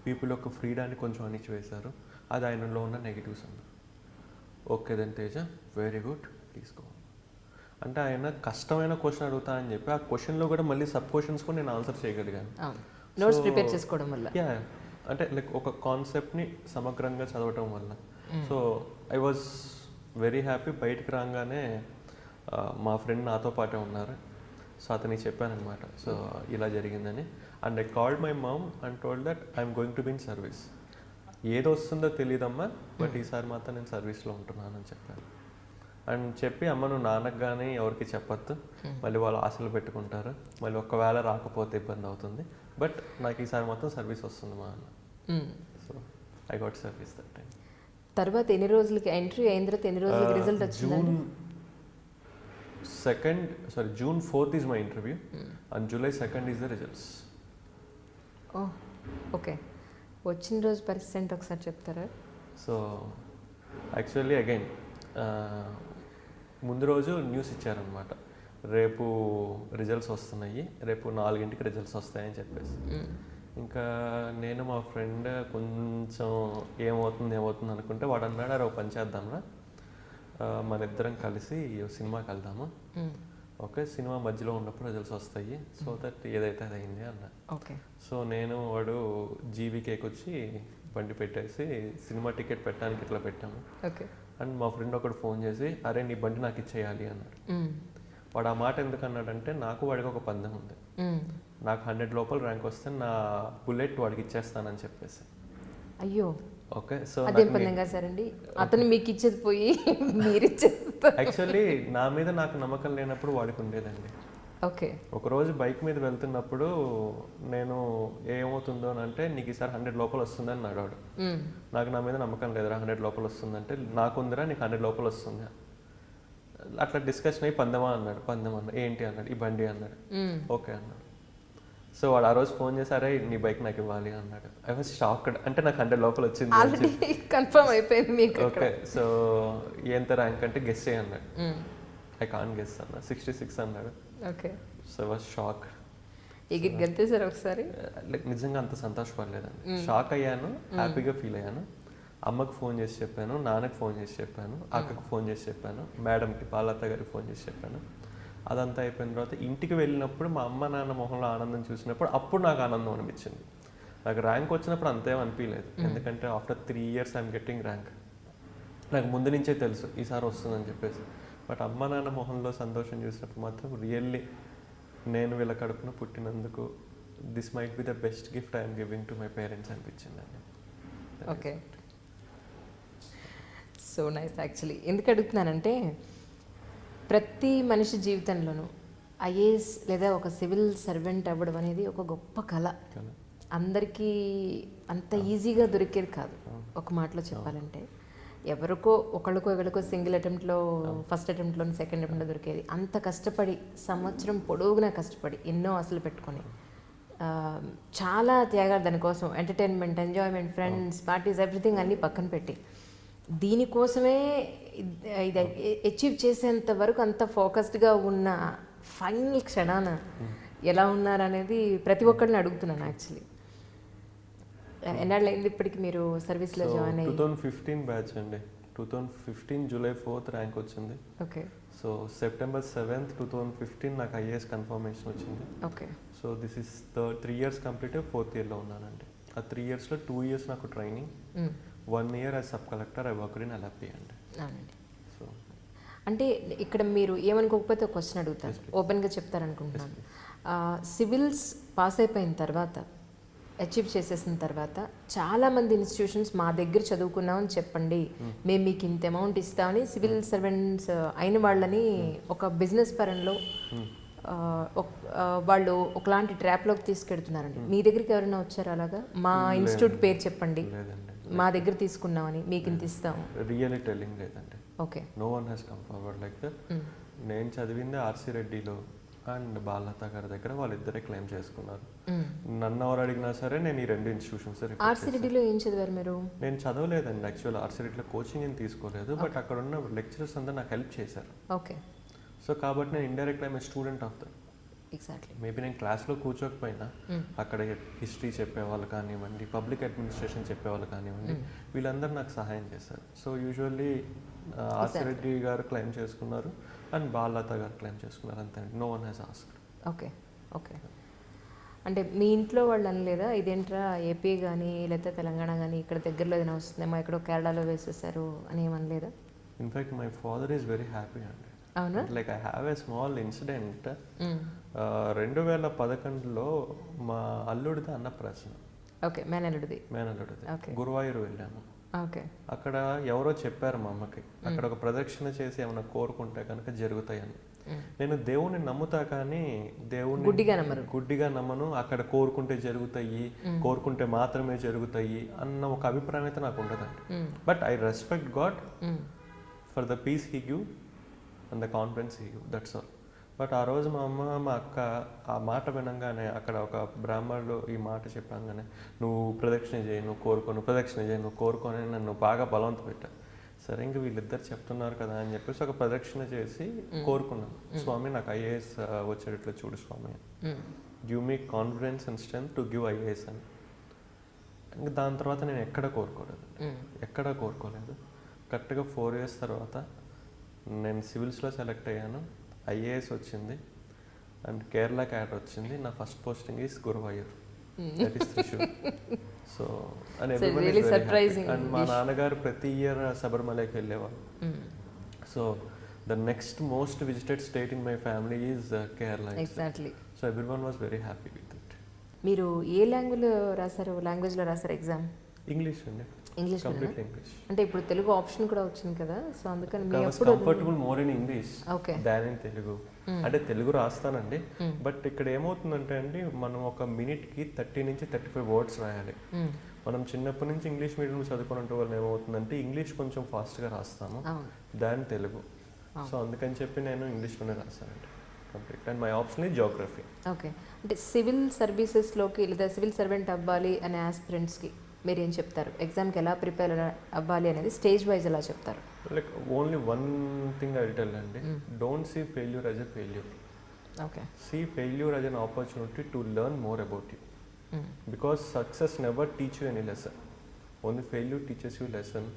పీపుల్ యొక్క ఫ్రీడాన్ని కొంచెం అణిచివేశారు, అది ఆయనలో ఉన్న నెగిటివ్స్ అన్నారు. Okay then Teja, very good, please go. అంటే ఆయన కష్టమైన క్వశ్చన్ అడుగుతా అని చెప్పి ఆ క్వశ్చన్లో కూడా మళ్ళీ సబ్ క్వశ్చన్స్ కూడా నేను ఆన్సర్ చేయగలిగాను. నోట్స్ ప్రిపేర్ చేసుకోవడం వల్ల, అంటే లైక్ ఒక కాన్సెప్ట్ని సమగ్రంగా చదవటం వల్ల. So I was very happy. బయటకు రాగానే మా ఫ్రెండ్ నాతో పాటే ఉన్నారు, సో అతనికి చెప్పాను అనమాట, సో ఇలా జరిగిందని. And I called my mom and told that I'm going to be in service. ఏది వస్తుందో తెలియదమ్మా, బట్ ఈసారి మాత్రం నేను సర్వీస్లో ఉంటున్నానని చెప్పాను. అండ్ చెప్పి అమ్మ నువ్వు నాన్నకు కానీ ఎవరికి చెప్పొద్దు, మళ్ళీ వాళ్ళు ఆశలు పెట్టుకుంటారు, మళ్ళీ ఒకవేళ రాకపోతే ఇబ్బంది అవుతుంది, బట్ నాకు ఈసారి మాత్రం సర్వీస్ వస్తుంది మా అన్న. So I got service that time. తర్వాత ఎన్ని రోజులకి ఎంట్రీ అయిన తర్వాత ఎన్ని రోజులకి రిజల్ట్ వచ్చింది? June 4th is my interview and July 2nd is the results. Okay. వచ్చిన రోజు పరిస్థితి ఒకసారి చెప్తారా? సో యాక్చువల్లీ అగైన్ ముందు రోజు న్యూస్ ఇచ్చారనమాట, రేపు రిజల్ట్స్ వస్తున్నాయి, రేపు 4 రిజల్ట్స్ వస్తాయని చెప్పేసి. ఇంకా నేను మా ఫ్రెండ్ కొంచెం ఏమవుతుంది అనుకుంటే వాడు అన్నాడు, అరే ఒక పని చేద్దాంరా, మన ఇద్దరం కలిసి సినిమాకి వెళ్దాము. ఓకే, సినిమా మధ్యలో ఉన్నప్పుడు రిజల్ట్స్ వస్తాయి, సో దట్ ఏదైతే అది అయింది అన్న. ఓకే. సో నేను వాడు జీవీకేకి వచ్చి బండి పెట్టేసి సినిమా టికెట్ పెట్టడానికి ఇట్లా పెట్టాము. ఓకే. అండ్ మా ఫ్రెండ్ ఒకడు ఫోన్ చేసి అరే నీ బండి నాకు ఇచ్చేయాలి అన్నాడు. వాడు ఆ మాట ఎందుకు అన్నాడంటే నాకు వాడికి ఒక పందెం ఉంది, నాకు 100 లోపల ర్యాంక్ వస్తే నా బుల్లెట్ వాడికి ఇచ్చేస్తానని చెప్పేసి. అయ్యో. ఓకే. సో అదేం పందెంగా సారండి, అతను మీకు ఇచ్చేది పోయి మీరు ఇచ్చేస్తారు. యాక్చువల్లీ నా మీద నాకు నమ్మకం లేనప్పుడు వాడికి ఉండేదండి. ఓకే. ఒకరోజు బైక్ మీద వెళ్తున్నప్పుడు నేను ఏమవుతుందో అని అంటే నీకు ఈసారి 100 లోపల వస్తుందని అన్నాడు. నాకు నా మీద నమ్మకం లేదురా, 100 లోపల వస్తుందంటే నాకుందిరా నీకు 100 లోపల వస్తుంది. అట్లా డిస్కషన్ అయ్యి పందెమా అన్నాడు. పందెం అన్నాడు. ఏంటి అన్నాడు. ఈ బండి అన్నాడు. ఓకే అన్నాడు. సో వాడు ఆ రోజు ఫోన్ చేశారే నీ బైక్ నాకు ఇవ్వాలి అన్నాడు. I was shocked. అంటే నాకు 100 లోపల వచ్చింది, కన్ఫర్మ్ అయిపోయింది మీకు. ఓకే. సో ఎంత ర్యాంక్ అంటే గెస్ చేయి అన్నాడు. ఐ కాంట్ గెస్ అన్నా. 66 అన్నాడు. ఓకే. So was shock. గెలిచేసారు ఒకసారి. లైక్ నిజంగా అంత సంతోషపడలేదండి. షాక్ అయ్యాను, హ్యాపీగా ఫీల్ అయ్యాను. అమ్మకు ఫోన్ చేసి చెప్పాను, నాన్నకు ఫోన్ చేసి చెప్పాను, అక్కకు ఫోన్ చేసి చెప్పాను, మేడంకి పాలత్త గారికి ఫోన్ చేసి చెప్పాను. అదంతా అయిపోయిన తర్వాత ఇంటికి వెళ్ళినప్పుడు మా అమ్మ నాన్న మొహంలో ఆనందం చూసినప్పుడు అప్పుడు నాకు ఆనందం అనిపించింది. నాకు ర్యాంక్ వచ్చినప్పుడు అంతేం అనిపించలేదు, ఎందుకంటే after 3 years I'm getting rank. నాకు ముందు నుంచే తెలుసు ఈసారి వస్తుందని చెప్పేసి. బట్ అమ్మ నాన్న మొహంలో సంతోషం చూసినప్పుడు మాత్రం రియల్లీ నేను వీళ్ళ కడుపున పుట్టినందుకు this might be the best gift I'm giving to my parents అనిపించిందండి. ఓకే. So nice. యాక్చువల్లీ ఎందుకు అడుగుతున్నానంటే ప్రతి మనిషి జీవితంలోనూ ఐఏఎస్ లేదా ఒక సివిల్ సర్వెంట్ అవ్వడం అనేది ఒక గొప్ప కళ. అందరికీ అంత ఈజీగా దొరికేది కాదు. ఒక మాటలో చెప్పాలంటే ఎవరికో ఒకళ్ళకో సింగిల్ అటెంప్ట్లో, ఫస్ట్ అటెంప్ట్లో, సెకండ్ అటెంప్ట్లో దొరికేది. అంత కష్టపడి సంవత్సరం పొడవునా కష్టపడి ఎన్నో ఆశలు పెట్టుకొని చాలా త్యాగాలు దానికోసం, entertainment, enjoyment, friends, parties, everything అన్నీ పక్కన పెట్టి దీనికోసమే ఇది అచీవ్ చేసేంత వరకు అంత ఫోకస్డ్గా ఉన్న ఫైనల్ క్షణాన ఎలా ఉన్నారనేది ప్రతి ఒక్కరిని అడుగుతున్నాను. యాక్చువల్లీ ఎన్నాళ్ళు అయింది ఇప్పటికి మీరు సర్వీస్లో జాయిన్ అయ్యి? 2015 బ్యాచ్ అండి. 2015 July 4th ర్యాంక్ వచ్చింది. ఓకే. సో September 7th 2015 నాకు ఐఏఎస్ కన్ఫర్మేషన్ వచ్చింది. Okay. So this is 3 years complete, 4th yearలో ఉన్నానండి. ఆ 3 yearsలో 2 years నాకు training, 1 year as sub collector I worked in LRP అండి. అవునండి. సో అంటే ఇక్కడ మీరు ఏమనుకోకపోతే ఒక క్వశ్చన్ అడుగుతారు, ఓపెన్గా చెప్తారనుకుంటున్నాను. సివిల్స్ పాస్ అయిపోయిన తర్వాత అచీవ్ చేసేసిన తర్వాత చాలామంది ఇన్స్టిట్యూషన్స్ మా దగ్గర చదువుకున్నామని చెప్పండి, మేము మీకు ఇంత అమౌంట్ ఇస్తామని సివిల్ సర్వెంట్స్ అయిన వాళ్ళని ఒక బిజినెస్ పరంలో వాళ్ళు ఒకలాంటి ట్రాప్లోకి తీసుకెడుతున్నారండి. మీ దగ్గరికి ఎవరైనా వచ్చారు అలాగా? మా ఇన్స్టిట్యూట్ పేరు చెప్పండి, మా దగ్గర తీసుకున్నామని మీకు ఇంత ఇస్తాము. రియల్లీ టెల్లింగ్ లేదండి. Okay, no one has come forward like that. నేను చదివింది ఆర్సీ రెడ్డిలో అండ్ బాలలత గారి దగ్గర, వాళ్ళిద్దరే క్లెయిమ్ చేసుకున్నారు. నన్ను ఎవరు అడిగినా సరే నేను ఈ 2 ఇన్స్టిట్యూషన్స్. ఆర్సీ రెడ్డిలో ఏం చదివారు మీరు? నేను చదవలేదండి యాక్చువల్ ఆర్సీ రెడ్డిలో, కోచింగ్ ఏం తీసుకోలేదు. బట్ అక్కడ ఉన్న లెక్చరర్స్ అందరూ నాకు హెల్ప్ చేశారు. ఓకే, సో కాబట్టి నేను indirect I'm student of that. Exactly. Maybe నేను క్లాస్లో కూర్చోకపోయినా అక్కడ హిస్టరీ చెప్పేవాళ్ళు కానివ్వండి, పబ్లిక్ అడ్మినిస్ట్రేషన్ చెప్పేవాళ్ళు కానివ్వండి, వీళ్ళందరూ నాకు సహాయం చేశారు. సో యూజువల్లీ ఆర్సీ రెడ్డి గారు క్లెయిమ్ చేసుకున్నారు అండ్ బాలలత గారు క్లెయిమ్ చేసుకున్నారు, అంతే. No one has asked. Okay, okay. అంటే మీ ఇంట్లో వాళ్ళు అనలేదా ఇదేంట్రా ఏపీ కానీ లేకపోతే తెలంగాణ కానీ ఇక్కడ దగ్గరలో ఏదైనా వస్తుందేమో, ఎక్కడో కేరళలో వేసేసారు అని ఏమనలేదా? In fact my father is very happy అండి. అవునా? Like I have a small incident. 2011లో మా అల్లుడిది అన్నప్రాసన. ఓకే, మేనల్లుడిది. గురువాయూరు వెళ్ళాము. ఓకే. అక్కడ ఎవరో చెప్పారు మా అమ్మకి, అక్కడ ఒక ప్రదక్షిణ చేసి ఏమైనా కోరుకుంటే కనుక జరుగుతాయని. నేను దేవుణ్ణి నమ్ముతా కానీ దేవుణ్ణి గుడ్డిగా నమ్మను. అక్కడ కోరుకుంటే జరుగుతాయి, కోరుకుంటే మాత్రమే జరుగుతాయి అన్న ఒక అభిప్రాయం అయితే నాకు ఉండదండి. But I respect God for the piece he give and the confidence he give, that's all. But ఆ రోజు మా అమ్మ మా అక్క ఆ మాట వినంగానే, అక్కడ ఒక బ్రాహ్మణుడు ఈ మాట చెప్పంగానే, నువ్వు ప్రదక్షిణ చేయి, నువ్వు కోరుకోను, ప్రదక్షిణ చేయి, నువ్వు కోరుకొని నన్ను బాగా బలవంత పెట్టాను. సరే ఇంక వీళ్ళిద్దరు చెప్తున్నారు కదా అని చెప్పేసి ఒక ప్రదక్షిణ చేసి కోరుకున్నాను. స్వామి నాకు ఐఏఎస్ వచ్చేటట్లు చూడు స్వామి, give me confidence and strength to give IAS అని. ఇంకా దాని తర్వాత నేను ఎక్కడా కోరుకోలేదు. కరెక్ట్గా 4 years తర్వాత నేను సివిల్స్లో సెలెక్ట్ అయ్యాను, ఐఏఎస్ వచ్చింది అండ్ కేరళ క్యాడర్ వచ్చింది. నా first posting is Guruvayur, that is Thrissur. So and everybody is very happy. And మా నాన్నగారు ప్రతి ఇయర్ శబరిమలకి వెళ్ళేవాళ్ళు. So the next most visited state in my family is Kerala. Exactly. So everyone was very happy with it. మీరు ఏ లాంగ్వేజ్లో రాశారు exam? English అండి. English అంటే ఇప్పుడు తెలుగు ఆప్షన్ కూడా వచ్చింది కదా, సో అందుకని comfortable more in English than in Telugu. అంటే తెలుగు రాస్తానండి, బట్ ఇక్కడ ఏమవుతుందంటే అండి, మనం ఒక మినిట్కి 30 నుంచి 35 words రాయాలి. మనం చిన్నప్పటి నుంచి ఇంగ్లీష్ మీడియం చదువుకున్నట్టు వాళ్ళు ఏమవుతుందంటే ఇంగ్లీష్ కొంచెం ఫాస్ట్గా రాస్తాము దాన్ తెలుగు. సో అందుకని చెప్పి నేను ఇంగ్లీష్లోనే రాస్తానండి complete. And my option is geography. Okay. అంటే సివిల్ సర్వీసెస్లోకి లేదా సివిల్ సర్వెంట్ అవ్వాలి అనే ఆస్పిరెంట్స్కి మీరు ఏం చెప్తారు? ఎగ్జామ్కి ఎలా ప్రిపేర్ అవ్వాలి అనేది స్టేజ్ వైజ్ ఎలా చెప్తారు? Like only one thing I will tell అండి, don't see failure as a failure. Okay. See failure as an opportunity to learn more about you. Because success never teach you any lesson, only failure teaches you lesson.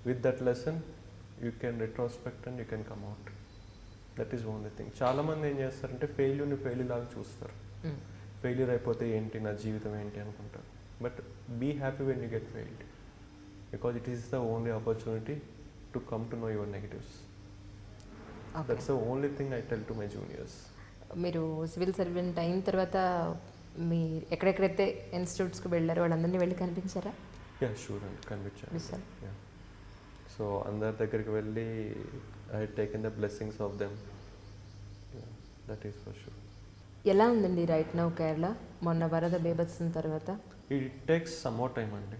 With that lesson you can retrospect and you can come out. That is only thing. చాలామంది ఏం చేస్తారంటే ఫెయిల్యూర్ని failure లాగా చూస్తారు. Failure అయిపోతే ఏంటి, నా జీవితం ఏంటి అనుకుంటారు. But be happy when you get failed, because it is the only opportunity to come to know your negatives. Okay. That's the only thing I tell to my juniors. మీరు civil servant అయిన తర్వాత మీ ఎక్కడెక్కడైతే ఇన్స్టిట్యూట్స్కి వెళ్ళారో వాళ్ళందరినీ వెళ్ళి కనిపించారా? Yeah sure అండి, కనిపించాను. So అందరి దగ్గరికి వెళ్ళి I taken the blessings of them, that is for sure. ఎలా ఉందండి రైట్ నౌ కేరళ మొన్న వరద బేభత్సం తర్వాత? It takes some more time అండి,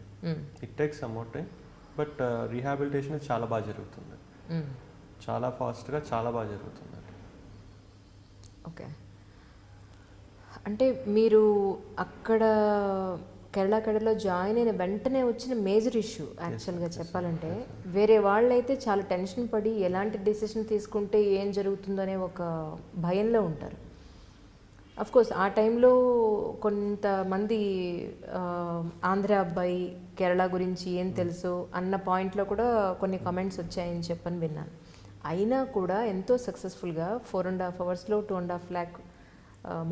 బట్ రీహాబిలిటేషన్ చాలా బాగా జరుగుతుంది, చాలా ఫాస్ట్గా చాలా బాగా జరుగుతుందండి. ఓకే. అంటే మీరు అక్కడ కేరళలో జాయిన్ అయిన వెంటనే వచ్చిన మేజర్ ఇష్యూ యాక్చువల్గా చెప్పాలంటే, వేరే వాళ్ళైతే చాలా టెన్షన్ పడి ఎలాంటి డెసిషన్ తీసుకుంటే ఏం జరుగుతుందనే ఒక భయంలో ఉంటారు. అఫ్కోర్స్ ఆ టైంలో కొంతమంది ఆంధ్ర అబ్బాయి కేరళ గురించి ఏం తెలుసు అన్న పాయింట్లో కూడా కొన్ని కామెంట్స్ వచ్చాయని చెప్పని విన్నాను. అయినా కూడా ఎంతో సక్సెస్ఫుల్గా 4.5 hours 2.5 lakh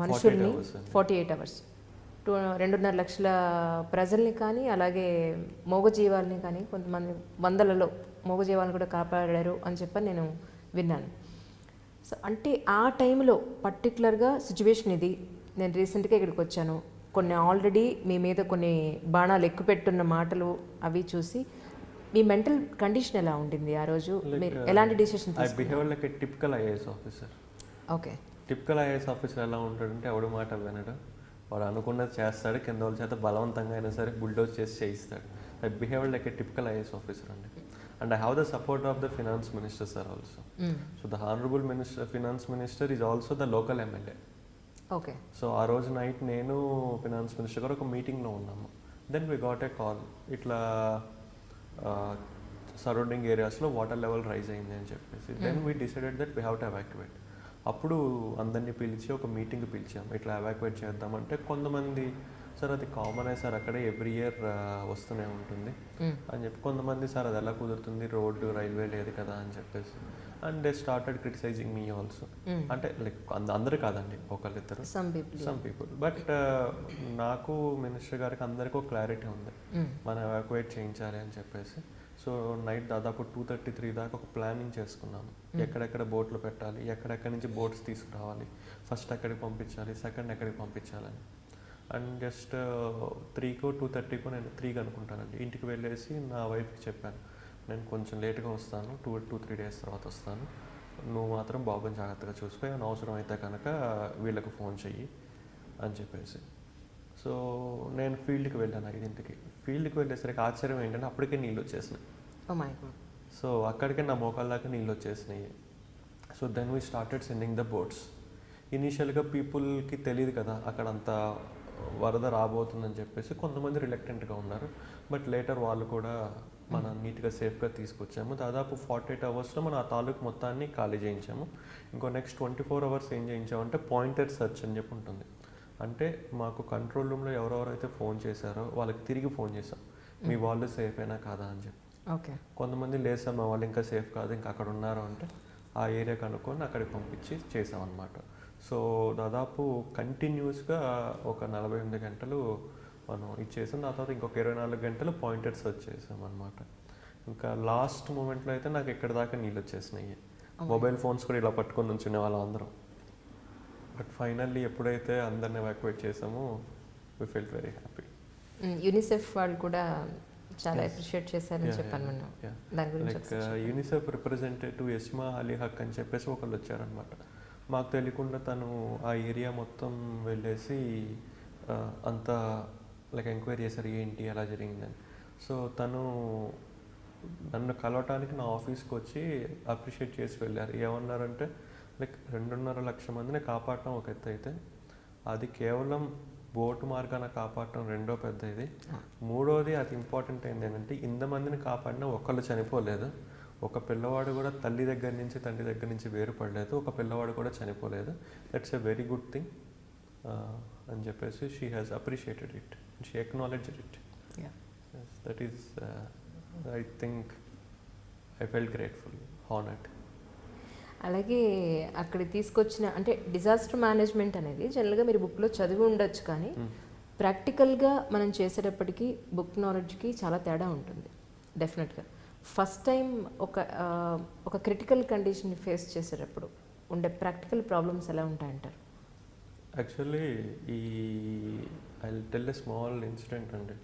మనుషుల్ని 48 hours 2.5 లక్షల ప్రజల్ని కానీ అలాగే మూగజీవాలని కానీ కొంతమంది వందలలో మూగజీవాలను కూడా కాపాడారు అని చెప్పని నేను విన్నాను. సో అంటే ఆ టైంలో పర్టికులర్గా సిచ్యువేషన్ ఇది, నేను రీసెంట్గా ఇక్కడికి వచ్చాను, కొన్ని ఆల్రెడీ మీ మీద కొన్ని బాణాలు ఎక్కుపెట్టున్న మాటలు అవి చూసి మీ మెంటల్ కండిషన్ ఎలా ఉండింది ఆ రోజు? మీరు ఎలాంటి decision I behave like a typical IAS officer. Okay. Typical IAS officer ఎలా ఉంటాడంటే ఎవడి మాట వినడు, వాడు అనుకున్నది చేస్తాడు, కింద వాళ్ళ చేత బలవంతంగా అయినా సరే బుల్డోజ్ చేసి చేయిస్తాడు. I behave like a typical IAS officer అండి. And I have the support of the finance minister sir also. So the honourable finance minister is also the local MLA. Okay. So ఆ రోజు night నేను finance minister గారు ఒక మీటింగ్లో ఉన్నాము. Then we got a call, ఇట్లా surrounding ఏరియాస్లో water level rise అయింది అని చెప్పేసి. Then we decided that we have to evacuate. అప్పుడు అందరినీ పిలిచి ఒక మీటింగ్ పిలిచాము, ఇట్లా ఎవాక్యువేట్ చేద్దామంటే కొంతమంది సార్ అది కామనే సార్, అక్కడే ఎవ్రీ ఇయర్ వస్తూనే ఉంటుంది అని చెప్పి, కొంతమంది సార్ అది ఎలా కుదురుతుంది, రోడ్డు రైల్వే లేదు కదా అని చెప్పేసి. And they started criticising me also. అంటే లైక్ అందరూ కాదండి, ఒకళ్ళిద్దరు, సమ్ పీపుల్. బట్ నాకు మినిస్టర్ గారికి అందరికీ ఒక క్లారిటీ ఉంది, మనం ఎవాక్యువేట్ చేయించాలి అని చెప్పేసి. సో నైట్ దాదాపు 2:30-3 దాకా ఒక ప్లానింగ్ చేసుకున్నాము, ఎక్కడెక్కడ బోట్లు పెట్టాలి, ఎక్కడెక్కడి నుంచి బోట్స్ తీసుకురావాలి, ఫస్ట్ ఎక్కడికి పంపించాలి, సెకండ్ ఎక్కడికి పంపించాలని. అండ్ జస్ట్ 3కో 2:30కో నేను 3కి అనుకుంటానండి ఇంటికి వెళ్ళేసి నా వైఫ్కి చెప్పాను, నేను కొంచెం లేట్గా వస్తాను, 2-3 డేస్ తర్వాత వస్తాను, నువ్వు మాత్రం బాబుని జాగ్రత్తగా చూసుకో, ఏమైనా అవసరం అయితే కనుక వీళ్ళకి ఫోన్ చెయ్యి అని చెప్పేసి. సో నేను ఫీల్డ్కి వెళ్ళాను 5ంటికి. ఫీల్డ్కి వెళ్ళేసరికి ఆశ్చర్యం ఏంటంటే అప్పటికే నీళ్ళు వచ్చేసినాయి. సో అక్కడికే నా మోకాళ్ళ దాకా నీళ్ళు వచ్చేసినాయి. So then we started sending the boats. ఇనీషియల్గా పీపుల్కి తెలియదు కదా అక్కడ అంత వరద రాబోతుందని చెప్పేసి కొంతమంది రిలక్టెంట్గా ఉన్నారు. బట్ లేటర్ వాళ్ళు కూడా మనం నీట్గా సేఫ్గా తీసుకొచ్చాము. దాదాపు 48 అవర్స్లో మనం ఆ తాలూకు మొత్తాన్ని ఖాళీ చేయించాము. ఇంకో నెక్స్ట్ 24 అవర్స్ ఏం చేయించామంటే పాయింటెడ్ సెర్చ్ అని చెప్పి ఉంటుంది. అంటే మాకు కంట్రోల్ రూమ్లో ఎవరెవరైతే ఫోన్ చేశారో వాళ్ళకి తిరిగి ఫోన్ చేసాం, మీ వాళ్ళు సేఫ్ అయినా కాదా అని చెప్పి. ఓకే. కొంతమంది లేదు సార్ మా వాళ్ళు ఇంకా సేఫ్ కాదు, ఇంకా అక్కడ ఉన్నారు అంటే ఆ ఏరియా కనుక్కొని అక్కడికి పంపించి చేసామన్నమాట. సో దాదాపు కంటిన్యూస్గా ఒక 48 గంటలు మనం ఇచ్చేసాం. దాని తర్వాత ఇంకొక 24 గంటలు పాయింటెడ్ సెర్చ్ చేసాం అనమాట. ఇంకా లాస్ట్ మూమెంట్లో అయితే నాకు ఎక్కడ దాకా నీళ్ళు వచ్చేసినాయి. మొబైల్ ఫోన్స్ కూడా ఇలా పట్టుకొని ఉంచునే వాళ్ళం అందరం. బట్ ఫైనల్లీ ఎప్పుడైతే అందరిని ఎవాక్యువేట్ చేసామో we felt very happy. UNICEF వాళ్ళు కూడా చాలా అప్రిషియేట్ చేశారని చెప్పాను మనం. దాని గురించి like UNICEF representative Yasmin Ali Haque అని చెప్పేసి ఒకళ్ళు వచ్చారనమాట. మాకు తెలియకుండా తను ఆ ఏరియా మొత్తం వెళ్ళేసి అంతా లైక్ ఎంక్వైరీ చేశారు ఏంటి ఎలా జరిగిందని. సో తను నన్ను కలవటానికి నా ఆఫీస్కి వచ్చి అప్రిషియేట్ చేసి వెళ్ళారు. ఏమన్నారంటే లైక్ 2.5 లక్షల మందిని కాపాడటం ఒక ఎత్తు అయితే, అది కేవలం బోటు మార్గాన కాపాడటం రెండో పెద్ద ఇది. మూడోది అది ఇంపార్టెంట్ ఏంటంటే ఇంతమందిని కాపాడినా ఒక్కళ్ళు చనిపోలేదు, ఒక పిల్లవాడు కూడా తల్లి దగ్గర నుంచి తండ్రి దగ్గర నుంచి వేరుపడలేదు, ఒక పిల్లవాడు కూడా చనిపోలేదు. That's a very good thing అని చెప్పేసి she has appreciated it, she acknowledged it. That is I think I felt grateful, honoured. అలాగే అక్కడికి తీసుకొచ్చిన అంటే డిజాస్టర్ మేనేజ్మెంట్ అనేది జనరల్గా మీరు బుక్లో చదివి ఉండొచ్చు, కానీ ప్రాక్టికల్గా మనం చేసేటప్పటికి బుక్ నాలెడ్జ్కి చాలా తేడా ఉంటుంది డెఫినెట్గా. ఫస్ట్ టైం ఒక క్రిటికల్ కండిషన్ని ఫేస్ చేసేటప్పుడు ఉండే ప్రాక్టికల్ ప్రాబ్లమ్స్ ఎలా ఉంటాయంటారు? Actually I tell a small incident అండి.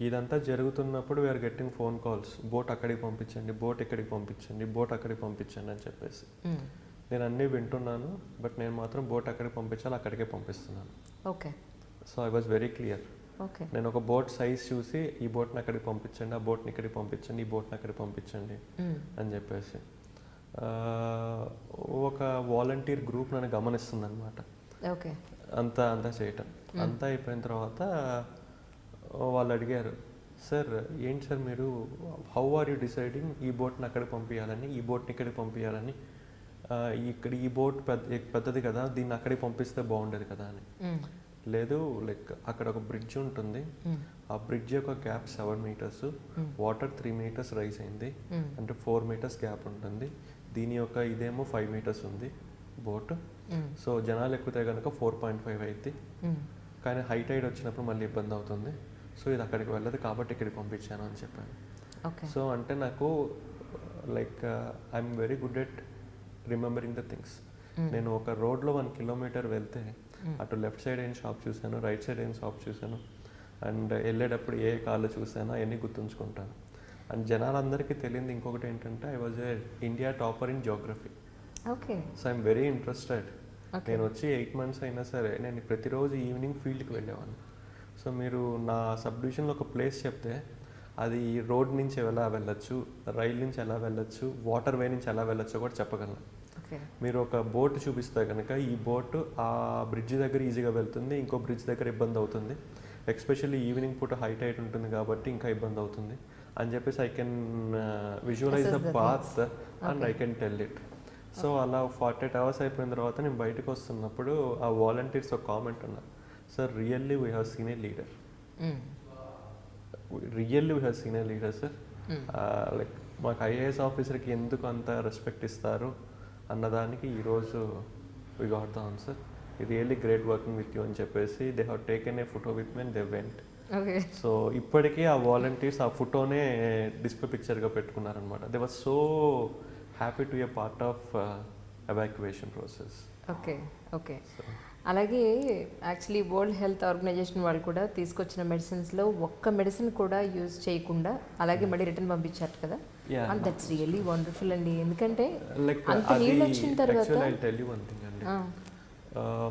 ఇదంతా జరుగుతున్నప్పుడు we are getting phone calls, boat అక్కడికి పంపించండి, బోట్ ఇక్కడికి పంపించండి, బోట్ అక్కడికి పంపించండి అని చెప్పేసి. నేను అన్నీ వింటున్నాను, బట్ నేను మాత్రం బోట్ అక్కడికి పంపించాలి, అక్కడికే పంపిస్తున్నాను. Okay. So I was very clear. Okay. నేను ఒక బోట్ సైజ్ చూసి ఈ బోట్ని అక్కడికి పంపించండి, ఆ బోట్ని ఇక్కడికి పంపించండి, ఈ బోట్ని అక్కడికి పంపించండి అని చెప్పేసి. ఒక వాలంటీర్ గ్రూప్ నన్ను గమనిస్తుంది అనమాట. ఓకే. అంతా చేయటం అంతా అయిపోయిన తర్వాత వాళ్ళు అడిగారు, సార్ ఏంటి సార్ మీరు హౌ ఆర్ యూ డిసైడింగ్ ఈ బోట్ని అక్కడికి పంపించాలని, ఈ బోట్ని ఇక్కడికి పంపించాలని, ఇక్కడ ఈ బోట్ పెద్దది కదా దీన్ని అక్కడికి పంపిస్తే బాగుండేది కదా అని. లేదు, లైక్ అక్కడ ఒక బ్రిడ్జ్ ఉంటుంది, ఆ బ్రిడ్జ్ యొక్క gap 7 meters, water 3 meters rise అయింది, అంటే 4 meters గ్యాప్ ఉంటుంది. దీని యొక్క ఇదేమో 5 meters ఉంది బోట్. సో జనాలు ఎక్కితే కనుక 4.5 అయింది, కానీ హై టైడ్ వచ్చినప్పుడు మళ్ళీ ఇబ్బంది అవుతుంది. సో ఇది అక్కడికి వెళ్ళదు కాబట్టి ఇక్కడికి పంపించాను అని చెప్పాను. సో అంటే నాకు like I'm very good at remembering the things. నేను ఒక రోడ్లో 1 kilometer వెళ్తే అటు లెఫ్ట్ సైడ్ ఏం షాప్ చూశాను, రైట్ సైడ్ ఏం షాప్ చూశాను, అండ్ వెళ్ళేటప్పుడు ఏ కార్లు చూశానో అవన్నీ గుర్తుంచుకుంటాను. అండ్ జనాలందరికీ తెలియంది ఇంకొకటి ఏంటంటే I was a India topper in Geography. Okay. So I'm very interested. నేను వచ్చి 8 months అయినా సరే నేను ప్రతిరోజు ఈవినింగ్ ఫీల్డ్కి వెళ్ళేవాడిని. సో మీరు నా సబ్ డివిజన్లో ఒక ప్లేస్ చెప్తే అది రోడ్ నుంచి ఎలా వెళ్ళొచ్చు, రైల్ నుంచి ఎలా వెళ్ళొచ్చు, వాటర్ వే నుంచి ఎలా వెళ్ళొచ్చో కూడా చెప్పగలను. మీరు ఒక బోట్ చూపిస్తే కనుక ఈ బోట్ ఆ బ్రిడ్జ్ దగ్గర ఈజీగా వెళ్తుంది, ఇంకో బ్రిడ్జ్ దగ్గర ఇబ్బంది అవుతుంది, ఎస్పెషల్లీ ఈవినింగ్ పూట హై టైడ్ ఉంటుంది కాబట్టి ఇంకా ఇబ్బంది అవుతుంది అని చెప్పేసి I can visualise the path and I can tell it. So అలా 48 hours అయిపోయిన తర్వాత నేను బయటకు వస్తున్నప్పుడు ఆ వాలంటీర్స్ ఒక కామెంట్ ఉన్నారు, sir really we have seen a leader, really we have seen a leader sir. Like మాకు ఐఏఎస్ ఆఫీసర్కి ఎందుకు అంత రెస్పెక్ట్ ఇస్తారు అన్నదానికి ఈరోజు we got the answer. Really great working with you అని చెప్పేసి they have taken a photo with me and they went. So ఇప్పటికీ ఆ వాలంటీర్స్ ఆ ఫోటోనే డిస్ప్లే పిక్చర్గా పెట్టుకున్నారనమాట. They was so happy to a part of evacuation process. Okay okay. అలాగే actually world health organisation వాళ్ళు కూడా తీసుకొచ్చిన మెడిసిన్స్లో ఒక్క మెడిసిన్ కూడా యూజ్ చేయకుండా అలాగే మళ్ళీ రిటర్న్ పంపించారు కదా. అండ్ దట్స్ రియల్లీ వండర్ఫుల్ అండి. ఎందుకంటే అంత నీళ్ళు వచ్చిన తర్వాత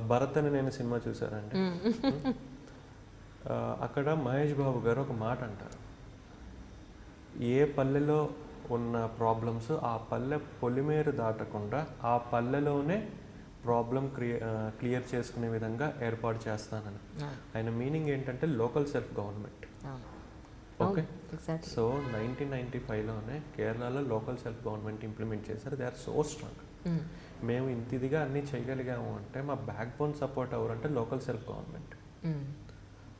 భరత్ అని నేను సినిమా చూసానండి. అక్కడ మహేష్ బాబు గారు ఒక మాట అంటారు, ఏ పల్లెలో ఉన్న ప్రాబ్లమ్స్ ఆ పల్లె పొలిమేరు దాటకుండా ఆ పల్లెలోనే ప్రాబ్లం క్లియర్ చేసుకునే విధంగా ఏర్పాటు చేస్తానని. ఆయన మీనింగ్ ఏంటంటే local self government. Okay. So 1995లోనే కేరళలో లోకల్ సెల్ఫ్ గవర్నమెంట్ ఇంప్లిమెంట్ చేశారు. They are so strong. మేము ఇంత ఇదిగా అన్నీ చేయగలిగాము అంటే మా బ్యాక్ బోన్ సపోర్ట్ ఎవరంటే లోకల్ సెల్ఫ్ గవర్నమెంట్.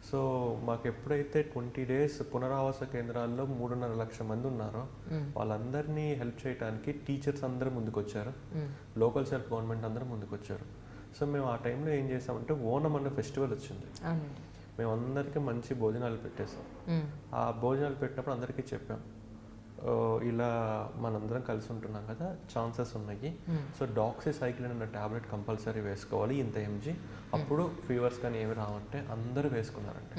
సో మాకు ఎప్పుడైతే 20 days పునరావాస కేంద్రాల్లో 3.5 లక్షల మంది ఉన్నారో వాళ్ళందరినీ హెల్ప్ చేయడానికి టీచర్స్ అందరూ ముందుకు వచ్చారు, లోకల్ సెల్ఫ్ గవర్నమెంట్ అందరూ ముందుకు వచ్చారు. సో మేము ఆ టైంలో ఏం చేసామంటే ఓనం అన్న ఫెస్టివల్ వచ్చింది, మేము అందరికీ మంచి భోజనాలు పెట్టేసాం. ఆ భోజనాలు పెట్టినప్పుడు అందరికీ చెప్పాం, ఇలా మనందరం కలిసి ఉంటున్నాం కదా, ఛాన్సెస్ ఉన్నాయి. సో డాక్సిసైక్లిన్ అన్న ట్యాబ్లెట్ కంపల్సరీ వేసుకోవాలి ఇంత ఎంజీ, అప్పుడు ఫీవర్స్ కానీ ఏమి రావంటే అందరూ వేసుకున్నారండి.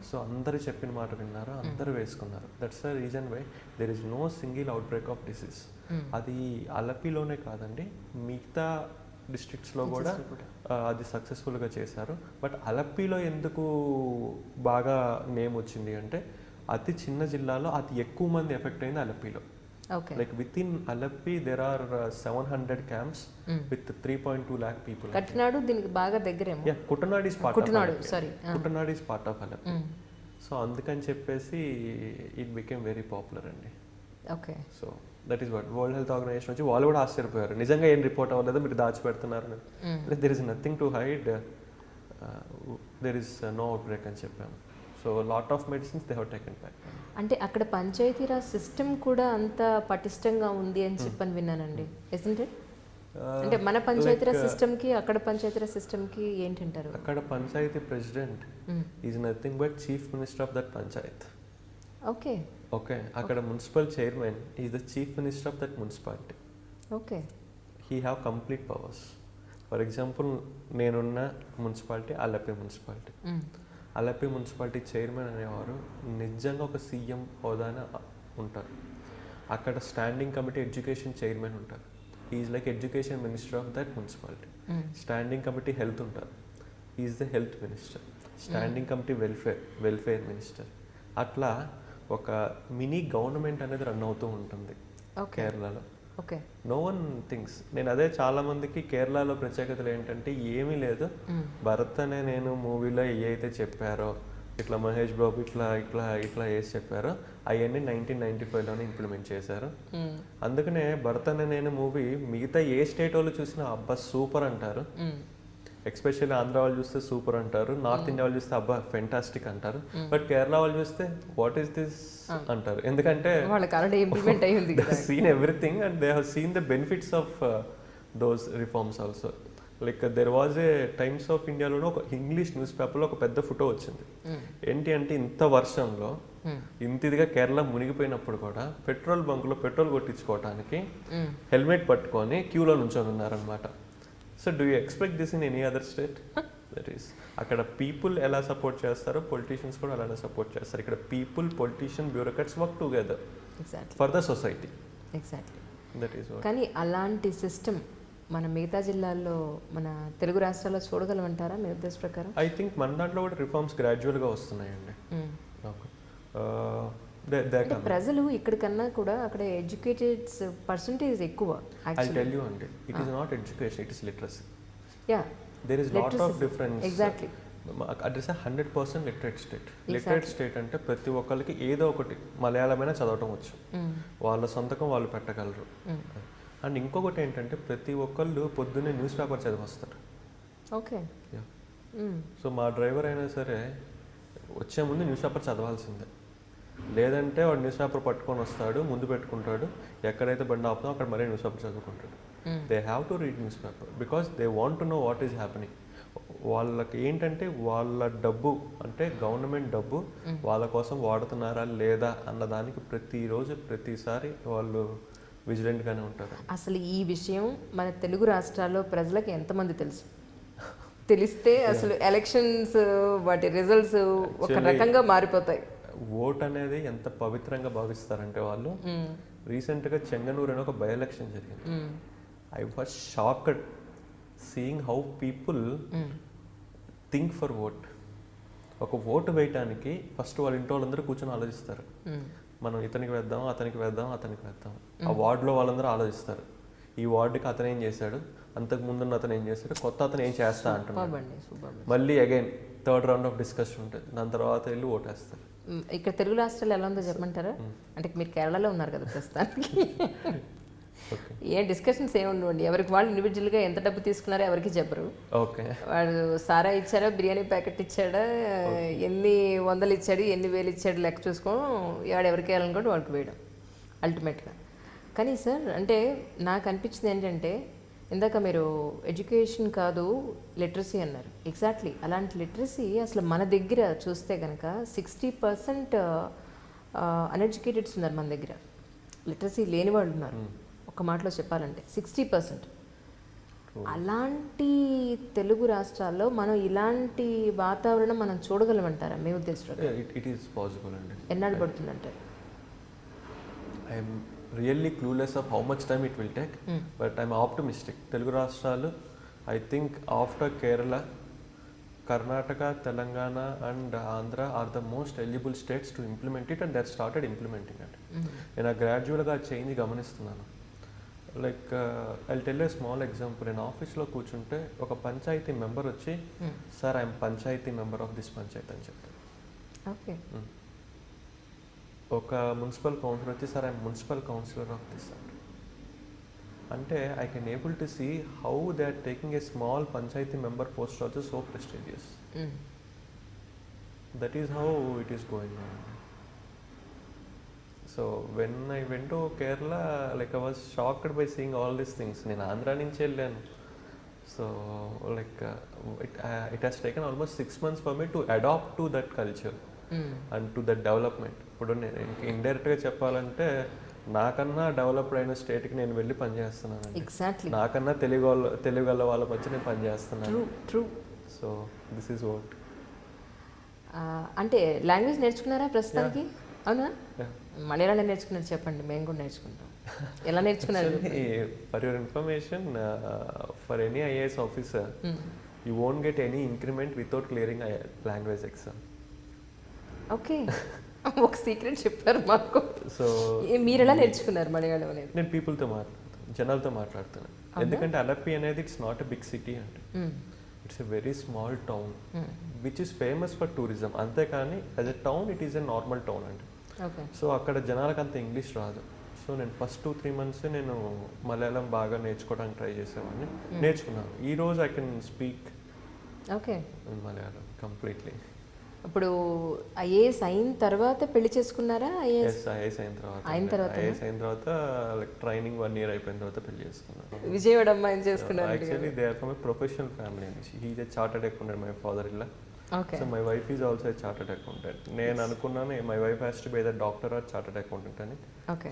సో అందరూ చెప్పిన మాట విన్నారు, అందరూ వేసుకున్నారు. That's the reason why there is no single outbreak of disease. అది అలపిలోనే కాదండి, మిగతా డిస్ట్రిక్ట్స్లో కూడా అది సక్సెస్ఫుల్గా చేశారు. బట్ అలపిలో ఎందుకు బాగా నేమ్ వచ్చింది అంటే అతి చిన్న జిల్లాలో అతి ఎక్కువ మంది ఎఫెక్ట్ అయింది అలపిలో. Like with in Alleppey there are 700 camps విత్ 3.2 lakh people. కట్నాడు దీనికి బాగా దగ్గరేమో. Yeah, Kuttanad is part of Alleppey. So అందుకని చెప్పేసి ఇట్ బికేమ్ వెరీ పాపులర్ అండి. Okay. So that is what world health organization వచ్చి వాళ్ళు కూడా ఆశ్చర్యపోయారు, నిజంగా ఏం రిపోర్ట్ అవ్వలేదు, మీరు దాచిపెడుతున్నారు. There is nothing to hide, there is no outbreak అని చెప్పాము. So lot of medicines they have taken back. అంటే అక్కడ పంచాయతీరాజ్ సిస్టమ్ కూడా అంత పటిష్టంగా ఉంది అని చెప్పని విన్నానండి. Isn't it? అంటే మన పంచాయతీరాజ్ సిస్టమ్కి అక్కడ పంచాయతీరాజ్ సిస్టమ్కి ఏంటంటారు? అక్కడ panchayati president is nothing but chief minister of that panchayat. Okay okay. అక్కడ municipal chairman is the chief minister of that municipality. Okay. He have complete powers. For example నేనున్న municipality Alleppey municipality. Alleppey municipality chairman అనేవారు నిజంగా ఒక సీఎం హోదాన ఉంటారు. అక్కడ standing committee education chairman ఉంటారు, is like education minister of that municipality. Standing committee health ఉంటారు, is the health minister. Standing committee welfare minister. అట్లా ఒక మినీ గవర్నమెంట్ అనేది రన్ అవుతూ ఉంటుంది కేరళలో. ఓకే. No one things. నేను అదే చాలా మందికి కేరళలో ప్రత్యేకతలు ఏంటంటే ఏమీ లేదు, భరత్ అనే నేను మూవీలో ఏవైతే చెప్పారో ఇట్లా మహేష్ బాబు ఇట్లా ఇట్లా ఇట్లా వేసి చెప్పారో అవన్నీ 1995లోనే ఇంప్లిమెంట్ చేశారు. అందుకనే భరత్ అనే నేను మూవీ మిగతా ఏ స్టేట్ వాళ్ళు చూసినా అబ్బా సూపర్ అంటారు, ఎక్స్పెషల్లీ ఆంధ్ర వాళ్ళు చూస్తే సూపర్ అంటారు, నార్త్ ఇండియా వాళ్ళు చూస్తే అబ్బా ఫెంటాస్టిక్ అంటారు, బట్ కేరళ వాళ్ళు చూస్తే వాట్ ఈస్ దిస్ అంటారు. ఎందుకంటే seen everything and they have seen the benefits of those reforms also. Like there was a times of ఇండియాలోనే ఒక ఇంగ్లీష్ న్యూస్ పేపర్లో ఒక పెద్ద ఫోటో వచ్చింది. ఏంటి అంటే ఇంత వర్షంలో ఇంత ఇదిగా కేరళ మునిగిపోయినప్పుడు కూడా పెట్రోల్ బంకులో పెట్రోల్ కొట్టించుకోవడానికి హెల్మెట్ పట్టుకొని క్యూలో నుంచొని ఉన్నారనమాట. So do you expect this in any other state? That is అక్కడ పీపుల్ ఎలా సపోర్ట్ చేస్తారో పొలిటీషియన్స్ కూడా అలానే సపోర్ట్ చేస్తారు. ఇక్కడ people, politician, bureaucrats work together for the society. Exactly. That is. కానీ అలాంటి సిస్టమ్ మన మిగతా జిల్లాల్లో, మన తెలుగు రాష్ట్రాల్లో చూడగలమంటారా మీ ఉద్దేశ ప్రకారం? ఐ థింక్ మన దాంట్లో కూడా రిఫార్మ్స్ గ్రాడ్యువల్గా వస్తున్నాయండి. ప్రజలు ఇక్కడికన్నా కూడా అక్కడ ఎడ్యుకేటెడ్ పర్సంటేజ్ ఎక్కువ. ఐ టెల్ యూ అండి, it is not education, it is literacy. Ya, there is lot of difference. Exactly. Address 100% literate state. Literate state అంటే ప్రతి ఒక్కరికి ఏదో ఒకటి మలయాళమైనా చదవటం వచ్చు, వాళ్ళ సొంతకం వాళ్ళు పెట్టగలరు. అండ్ ఇంకొకటి ఏంటంటే ప్రతి ఒక్కళ్ళు పొద్దున్నే న్యూస్ పేపర్ చదివస్తారు. ఓకే. సో మా డ్రైవర్ అయినా సరే వచ్చే ముందు న్యూస్ పేపర్ చదవాల్సిందే, లేదంటే వాడు న్యూస్ పేపర్ పట్టుకొని వస్తాడు, ముందు పెట్టుకుంటాడు, ఎక్కడైతే బండి ఆపుతామో అక్కడ మరీ న్యూస్ పేపర్ చదువుకుంటాడు. They have to read newspaper because they want to know what is happening. వాళ్ళకి ఏంటంటే వాళ్ళ డబ్బు అంటే గవర్నమెంట్ డబ్బు వాళ్ళ కోసం వాడుతున్నారా లేదా అన్న దానికి ప్రతిరోజు ప్రతిసారి వాళ్ళు విజిలెంట్గానే ఉంటారు. అసలు ఈ విషయం మన తెలుగు రాష్ట్రాల్లో ప్రజలకు ఎంతమంది తెలుసు? తెలిస్తే అసలు ఎలక్షన్స్ వాటి రిజల్ట్స్ ఒక రకంగా మారిపోతాయి. ఓట్ అనేది ఎంత పవిత్రంగా భావిస్తారంటే వాళ్ళు, రీసెంట్గా చెంగనూరు అని ఒక బై ఎలక్షన్ జరిగింది. I was shocked seeing how people think for vote. ఒక ఓటు వేయటానికి ఫస్ట్ వాళ్ళ ఇంట్లో వాళ్ళందరూ కూర్చొని ఆలోచిస్తారు, మనం ఇతనికి వేద్దాం, అతనికి వేద్దాం, అతనికి వేద్దాం. ఆ వార్డులో వాళ్ళందరూ ఆలోచిస్తారు, ఈ వార్డుకి అతను ఏం చేశాడు, అంతకు ముందున్న అతను ఏం చేశాడు, కొత్త అతను ఏం చేస్తా అంటున్నాడు. మళ్ళీ again third round of discussion ఉంటుంది, దాని తర్వాత వెళ్ళి ఓటేస్తారు. ఇక్కడ తెలుగు రాష్ట్రాలు ఎలా ఉందో చెప్పమంటారా? అంటే మీరు కేరళలో ఉన్నారు కదా ప్రస్తుతానికి. ఏం డిస్కషన్స్ ఏముండవండి, ఎవరికి వాళ్ళు ఇండివిజువల్గా ఎంత డబ్బు తీసుకున్నారో ఎవరికి చెప్పరు. ఓకే, వాడు సారా ఇచ్చాడా, బిర్యానీ ప్యాకెట్ ఇచ్చాడా, ఎన్ని వందలు ఇచ్చాడు, ఎన్ని వేలు ఇచ్చాడు లెక్క చూసుకోవడం, వాడు ఎవరికి వేయాలనుకుంటే వాడికి వేయడం అల్టిమేట్గా. కానీ సార్ అంటే నాకు అనిపించింది ఏంటంటే, ఇందాక మీరు ఎడ్యుకేషన్ కాదు లిటరసీ అన్నారు. ఎగ్జాక్ట్లీ అలాంటి లిటరసీ అసలు మన దగ్గర చూస్తే కనుక 60% అన్ఎడ్యుకేటెడ్స్ ఉన్నారు మన దగ్గర. లిటరసీ లేని వాళ్ళు ఉన్నారు. ఒక మాటలో చెప్పాలంటే 60%. అలాంటి తెలుగు రాష్ట్రాల్లో మనం ఇలాంటి వాతావరణం మనం చూడగలమంటారా మీ ఉద్దేశంలో? ఇట్ ఈస్ పాసిబుల్ అండి. ఎన్నాళ్ళు పడుతుందంటారు? I'm really clueless of how much time it will take, but I'm optimistic. Telugu రాష్ట్రాలు I think after Kerala, Karnataka, Telangana and Andhra are the most eligible states to implement it, and they started implementing it. నేను గ్రాడ్యువల్గా change గమనిస్తున్నాను. Like I tell a small example. నేను ఆఫీస్లో కూర్చుంటే ఒక panchayati member వచ్చి, sir I'm panchayati member of this panchayati అని చెప్తాను. ఓకే. ఒక మున్సిపల్ కౌన్సిలర్ వచ్చి, sir I'm municipal councillor of this అంటే I can able to see how they are taking a small panchayati member post also so prestigious. That is how it is going on. So when I went to Kerala, like I was shocked by seeing all these things. నేను ఆంధ్ర నుంచి వెళ్ళాను. So like it has taken almost 6 months for me to adapt to that culture and to that development. ఇప్పుడు నేను ఇండైరెక్ట్గా చెప్పాలంటే నాకన్నా developed అయిన స్టేట్కి నేను వెళ్ళి పనిచేస్తున్నాను. ఎగ్జాక్ట్లీ. నాకన్నా తెలుగు వాళ్ళ మధ్య నేను పనిచేస్తున్నాను. True. So this is what. అంటే లాంగ్వేజ్ నేర్చుకున్నారా ప్రస్తుతానికి? అవునా? మలయాళం నేర్చుకున్నారు చెప్పండి, మేము కూడా నేర్చుకుంటాం. ఎలా నేర్చుకున్నారు? For your information, for any IAS officer you won't get any increment without clearing language exam. Okay. ఒక సీక్రెట్ చెప్పారు మాకు. సో మీరు ఎలా నేర్చుకున్నారు మలయాళం అనేది? నేను పీపుల్తో మాట్లాడుతాను, జనాలతో మాట్లాడుతున్నాను. ఎందుకంటే అలప్పి అనేది it's not a big city అంటే, it's a very small town which is famous for tourism. అంతేకాని as a town it is a normal town అంటే. సో అక్కడ జనాలకు అంత ఇంగ్లీష్ రాదు. సో నేను ఫస్ట్ 2-3 months నేను మలయాళం బాగా నేర్చుకోవడానికి ట్రై చేసేవాడిని. నేర్చుకున్నాను. ఈ రోజు I can speak Malayalam completely. ఇప్పుడు IAS అయిన తర్వాత పెళ్లి చేసుకున్నారా? IAS అయిన తర్వాత లైక్ ట్రైనింగ్ 1 year అయిపోయిన తర్వాత పెళ్లి చేసుకున్నాను. విజయవాడ అమ్మాయిని చేసుకున్నారు. Actually they are from a professional family. He is a chartered accountant, my father in law. So my wife is also a chartered accountant. నేను అనుకున్నాను my wife has to be a doctor or chartered accountant అని.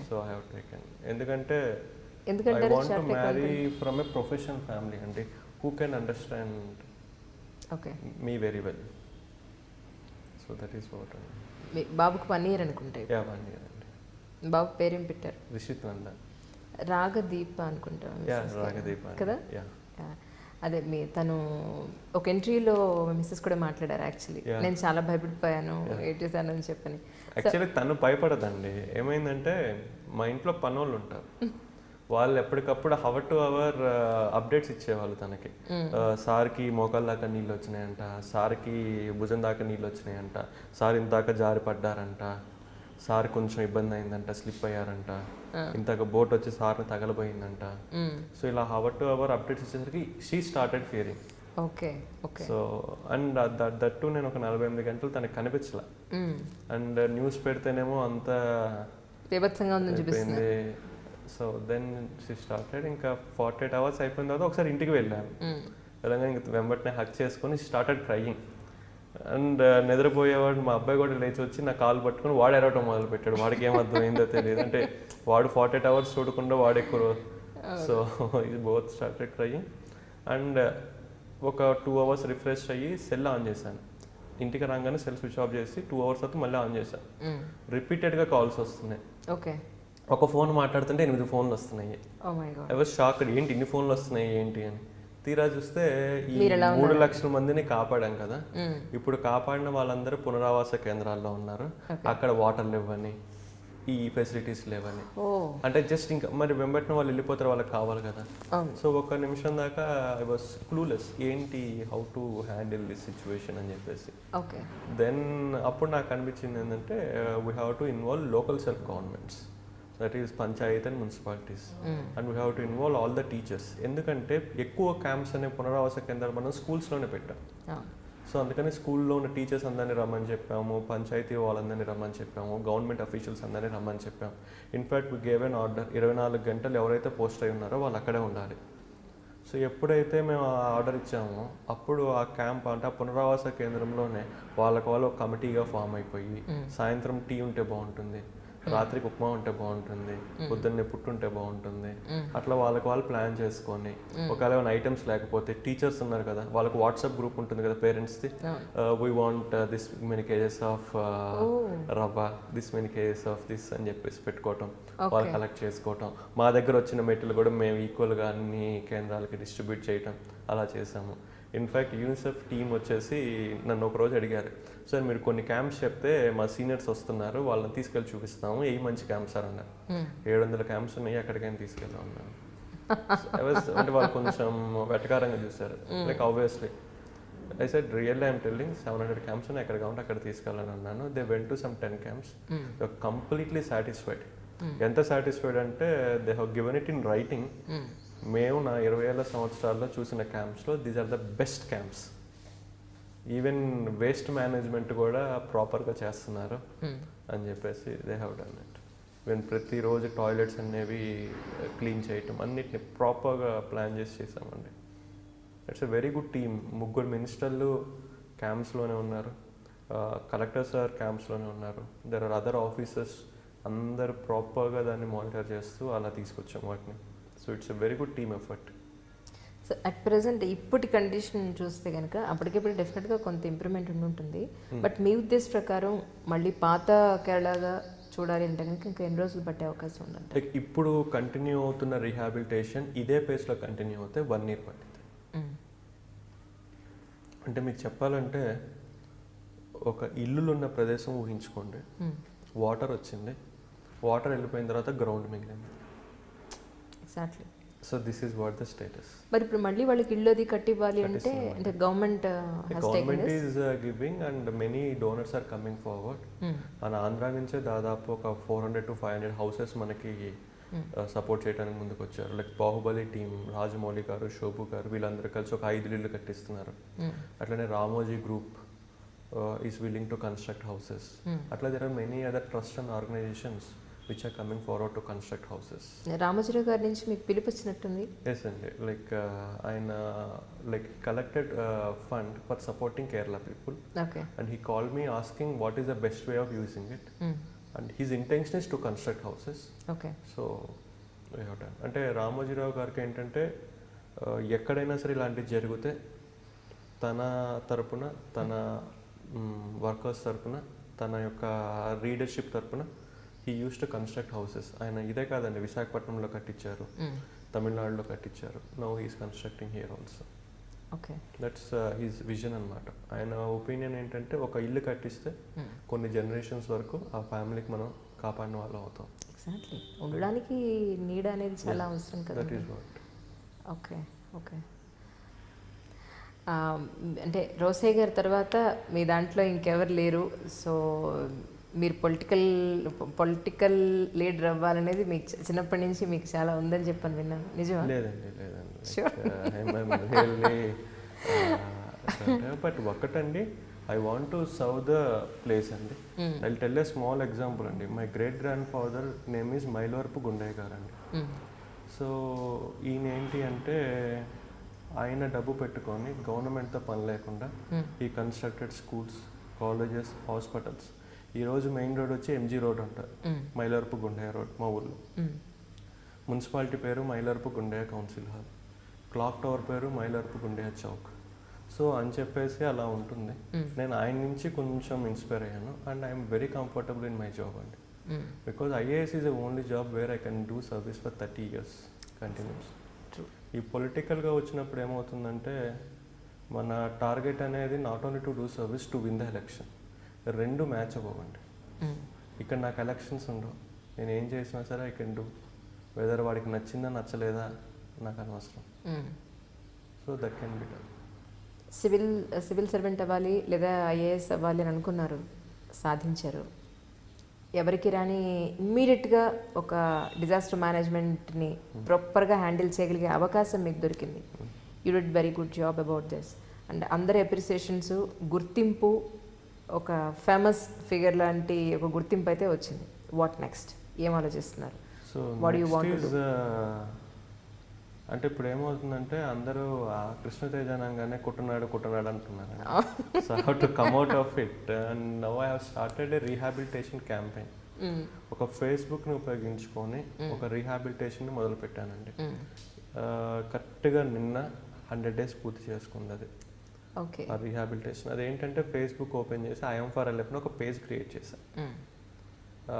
So I have taken. ఎందుకంటే I want to marry from a professional family. అంటే who can understand okay. me very well. So that is what మీ బాబుకు 1 year అనుకుంటా. yeah, 1 year అండి. బాబు పేరేం పెట్టారు? రిషిత్ నంద. రాగదీప అనుకుంటా Yeah, రాగదీప అండి. కదా. Yeah. అదే తను ఒక ఎంట్రీలో మిస్సెస్ కూడా మాట్లాడారు యాక్చువల్లీ. నేను చాలా భయపడిపోయాను ఏటేసాను అని చెప్పని. యాక్చువల్లీ తను భయపడదండి. ఏమైందంటే మా ఇంట్లో పనోళ్ళు ఉంటారు, వాళ్ళు ఎప్పటికప్పుడు హవర్ టు అవర్ అప్డేట్స్ ఇచ్చేవాళ్ళు తనకి. సార్కి మోకాళ్ళ దాకా నీళ్ళు వచ్చినాయంట, సార్కి భుజం దాకా నీళ్ళు వచ్చినాయంట, సార్ ఇంతాక జారి పడ్డారంట, సార్ కొంచెం ఇబ్బంది అయిందంట, స్లిప్ అయ్యారంట, ఇంతక బోట్ వచ్చి సార్ని తగలబోయిందంట. సో ఇలా హవర్ టు అవర్ అప్డేట్స్ ఇచ్చేసరికి she started fearing. Okay okay. So and that నేను ఒక 48 గంటలు తనకు కనిపించలే. అండ్ న్యూస్ పెడితేనేమో అంత బీభత్సంగా ఉందని చూపిస్తుంది. So then she started. ఇంకా 48 hours అయిపోయిన తర్వాత ఒకసారి ఇంటికి వెళ్ళాను. వెళ్ళగా ఇంక వెంబటనే హక్ చేసుకొని స్టార్టెడ్ క్రయింగ్. అండ్ నిద్రపోయేవాడు మా అబ్బాయి కూడా లేచి వచ్చి నా కాలు పట్టుకుని వాడు ఎరవటం మొదలు పెట్టాడు. వాడికి ఏం అర్థమైందో తెలియదు, అంటే వాడు 48 hours చూడకుండా వాడు ఎక్కువ. సో ఇది బోత్ స్టార్టెడ్ క్రయింగ్. అండ్ ఒక 2 hours రిఫ్రెష్ అయ్యి సెల్ ఆన్ చేశాను. ఇంటికి రాగానే సెల్ స్విచ్ ఆఫ్ చేసి 2 hours తర్వాత మళ్ళీ ఆన్ చేశాను. రిపీటెడ్గా కాల్స్ వస్తున్నాయి. ఓకే. ఒక ఫోన్ మాట్లాడుతుంటే 8 ఫోన్లు వస్తున్నాయి. ఐ వాజ్ షాక్డ్, ఏంటి ఇన్ని ఫోన్లు వస్తున్నాయి ఏంటి అని. తీరా చూస్తే ఈ 3 లక్షల మందిని కాపాడాం కదా, ఇప్పుడు కాపాడిన వాళ్ళందరూ పునరావాస కేంద్రాల్లో ఉన్నారు. అక్కడ వాటర్ లేవని, ఈ ఫెసిలిటీస్ లేవని, అంటే జస్ట్ ఇంకా మరి వెంబటిన వాళ్ళు వెళ్ళిపోతారు, వాళ్ళకి కావాలి కదా. సో ఒక నిమిషం దాకా ఐ వాజ్ క్లూలెస్, ఏంటి how to handle this situation అని చెప్పేసి. దెన్ అప్పుడు నాకు అనిపించింది ఏంటంటే we have to involve local self governments, that is Panchayat and municipalities, and we have to involve all the teachers. ఎందుకంటే ఎక్కువ క్యాంప్స్ అనే పునరావాస కేంద్రాలు మనం స్కూల్స్లోనే పెట్టాం. సో అందుకని స్కూల్లో ఉన్న టీచర్స్ అందరినీ రమ్మని చెప్పాము, పంచాయతీ వాళ్ళందరినీ రమ్మని చెప్పాము, గవర్నమెంట్ అఫీషియల్స్ అందరినీ రమ్మని చెప్పాము. In fact we gave an order, 24 గంటలు ఎవరైతే పోస్ట్ అయి ఉన్నారో వాళ్ళు అక్కడే ఉండాలి. సో ఎప్పుడైతే మేము ఆ ఆర్డర్ ఇచ్చామో అప్పుడు ఆ క్యాంప్ అంటే ఆ పునరావాస కేంద్రంలోనే వాళ్ళకు వాళ్ళు ఒక కమిటీగా ఫామ్ అయిపోయి, సాయంత్రం టీ ఉంటే బాగుంటుంది, రాత్రికి ఉప్మా ఉంటే బాగుంటుంది, పొద్దున్నే పుట్టుంటే బాగుంటుంది, అట్లా వాళ్ళకి వాళ్ళు ప్లాన్ చేసుకొని, ఒకవేళ ఏమైనా ఐటమ్స్ లేకపోతే టీచర్స్ ఉన్నారు కదా, వాళ్ళకి వాట్సాప్ గ్రూప్ ఉంటుంది కదా పేరెంట్స్ది, we want this many kgs of rava, this many kgs of this అని చెప్పేసి పెట్టుకోవటం, వాళ్ళు కలెక్ట్ చేసుకోవటం. మా దగ్గర వచ్చిన మెటీరియల్ కూడా మేము ఈక్వల్గా అన్ని కేంద్రాలకి డిస్ట్రిబ్యూట్ చేయటం అలా చేసాము. ఇన్ఫ్యాక్ట్ యూనిసెఫ్ టీం వచ్చేసి నన్ను ఒకరోజు అడిగారు, సార్ మీరు కొన్ని క్యాంప్స్ చెప్తే మా సీనియర్స్ వస్తున్నారు, వాళ్ళని తీసుకెళ్ళి చూపిస్తాము, ఏ మంచి క్యాంప్స్ సార్ అన్నారు. 700 క్యాంప్స్ ఉన్నాయి, ఎక్కడికైనా తీసుకెళ్ళాం అన్నారు. అంటే వాళ్ళు కొంచెం వెటకారంగా చూశారు. Like obviously I said really I'm telling 700 camps ఉన్నాయి, ఎక్కడ కావాలంటే అక్కడ తీసుకెళ్ళాలని అన్నాను. They went to some 10 camps. They are completely satisfied. ఎంత సాటిస్ఫైడ్ అంటే they have given it in writing. మేము నా 20 ఏళ్ల సంవత్సరాల్లో చూసిన క్యాంప్స్లో these are the best camps. Even waste management కూడా ప్రాపర్గా చేస్తున్నారు అని చెప్పేసి they have done it. Even ప్రతిరోజు టాయిలెట్స్ అనేవి క్లీన్ చేయటం అన్నిటిని ప్రాపర్గా ప్లాన్ చేసి చేసామండి. It's a very good team. 3 మినిస్టర్లు క్యాంప్స్లోనే ఉన్నారు, కలెక్టర్ సార్ క్యాంప్స్లోనే ఉన్నారు, దెర్ ఆర్ అదర్ ఆఫీసర్స్, అందరు ప్రాపర్గా దాన్ని మానిటర్ చేస్తూ అలా తీసుకొచ్చాం వాటిని. So it's a very good team effort. So at present ఇప్పటి కండిషన్ చూస్తే కనుక అప్పటికిప్పుడు డెఫినెట్గా కొంత ఇంప్రూవ్మెంట్ ఉంటుంది. బట్ మీ ఉద్దేశ ప్రకారం మళ్ళీ పాత కేరళగా చూడాలి అంటే కనుక ఇంకా ఎన్ని రోజులు పట్టే అవకాశం ఉందంట? లైక్ ఇప్పుడు కంటిన్యూ అవుతున్న రీహాబిలిటేషన్ ఇదే పేస్లో కంటిన్యూ అవుతే 1 year పట్టింది. అంటే మీకు చెప్పాలంటే ఒక ఇల్లులు ఉన్న ప్రదేశం ఊహించుకోండి, వాటర్ వచ్చింది, వాటర్ వెళ్ళిపోయిన తర్వాత గ్రౌండ్ మిగిలింది. Exactly. So this is what the status. మరి ఇప్పుడు మళ్ళీ వాళ్ళకి ఇల్లు అది కట్టివ్వాలి అంటే government is giving and many donors are coming forward. మన ఆంధ్ర నుంచే దాదాపు ఒక 400 to 500 హౌసెస్ మనకి సపోర్ట్ చేయడానికి ముందుకు వచ్చారు. లైక్ బాహుబలి టీమ్, రాజమౌళి గారు, శోభు గారు, వీళ్ళందరూ కలిసి ఒక 5 ఇల్లు కట్టిస్తున్నారు. అట్లనే Ramoji group is willing to construct houses. అట్లా there are many other trust and organizations which are coming forward to construct houses. Ramoji Rao గారి నుంచి మీకు పిలుపు వచ్చినట్టుంది. Yes అండి, లైక్ ఆయన like collected fund for supporting Kerala people. Okay. And he called me asking what is the best way of using it. And his intention is to construct houses. Okay. So we have done. అంటే రామోజీరావు గారికి ఏంటంటే ఎక్కడైనా సరే ఇలాంటివి జరిగితే తన తరపున, తన వర్కర్స్ తరపున, తన యొక్క రీడర్షిప్ తరపున he use to construct houses. ఆయన ఇదే కాదండి, విశాఖపట్నంలో కట్టించారు, తమిళనాడులో కట్టించారు, now he's constructing here also. Okay, that's his vision అనమాట. ఆయన ఒపీనియన్ ఏంటంటే ఒక ఇల్లు కట్టిస్తే కొన్ని జనరేషన్స్ వరకు ఆ ఫ్యామిలీకి మనం కాపాడిన వాళ్ళం అవుతాం. ఎగ్జాక్ట్లీ, ఉండడానికి నీడ అనేది చాలా అవసరం కదా. That is what. Okay okay. అంటే రోసయ్య గారి తర్వాత మీ దాంట్లో ఇంకెవరు లేరు, సో మీరు పొలిటికల్ లీడర్ అవ్వాలనేది మీకు చిన్నప్పటి నుంచి మీకు చాలా ఉందని చెప్పని విన్నాను, నిజమా? లేదండి బట్ ఒక్కటండి, I want to serve the place అండి. I tell a small example అండి. My great grandfather name is Mylavarapu Gundaiah గారు అండి. సో ఈయన ఏంటి అంటే ఆయన డబ్బు పెట్టుకొని గవర్నమెంట్తో పని లేకుండా ఈ కన్స్ట్రక్టెడ్ స్కూల్స్, కాలేజెస్, హాస్పిటల్స్. ఈరోజు మెయిన్ రోడ్ వచ్చి ఎంజీ రోడ్ అంటారు, మైలవరపు గుండయ్య రోడ్ మా ఊళ్ళో. మున్సిపాలిటీ పేరు Mylavarapu Gundaiah council hall, clock tower పేరు మైలవరపు గుండయ్య చౌక్. సో అని చెప్పేసి అలా ఉంటుంది. నేను ఆయన నుంచి కొంచెం ఇన్స్పైర్ అయ్యాను and I'm very comfortable in my job అండి. Because IAS is the only job where I can do service for 30 years continuous. ఈ పొలిటికల్గా వచ్చినప్పుడు ఏమవుతుందంటే మన టార్గెట్ అనేది not only to do service, to win the election. రెండు match అవ్వండి. ఇక్కడ నాకు ఎలక్షన్స్ ఉండవు, నేను ఏం చేసినా సరే ఐ కెన్ డూ, వెదర్ వాడికి నచ్చిందా నచ్చలేదా నాకు అనవసరం. So that can be done. Civil servant అవ్వాలి లేదా ఐఏఎస్ అవ్వాలి అని అనుకున్నారు, సాధించారు. ఎవరికి రాని ఇమ్మీడియట్గా ఒక డిజాస్టర్ మేనేజ్మెంట్ని ప్రాపర్గా హ్యాండిల్ చేయగలిగే అవకాశం మీకు దొరికింది. You did very good job about this. And అందరి అప్రిసియేషన్స్, గుర్తింపు, ఒక ఫేమస్ ఫిగర్ లాంటి ఒక గుర్తింపు అయితే వచ్చింది. వాట్ నెక్స్ట్, ఏం ఆలోచిస్తున్నారు? సో అంటే ఇప్పుడు ఏమవుతుందంటే అందరూ కృష్ణతేజ అనగానే కుట్టనాడు అంటున్నారు. So how to come out of it. And now I have started a rehabilitation campaign. ఒక ఫేస్బుక్ని ఉపయోగించుకొని ఒక రీహాబిలిటేషన్ని మొదలు పెట్టానండి. కరెక్ట్గా నిన్న 100 days పూర్తి చేసుకుంది అది. ఓకే, ఆ రీహాబిలిటేషన్ అదేంటంటే ఫేస్బుక్ ఓపెన్ చేసి ఐఎమ్ ఫర్ ఎల్ఎఫ్ ఒక పేజ్ క్రియేట్ చేశాను.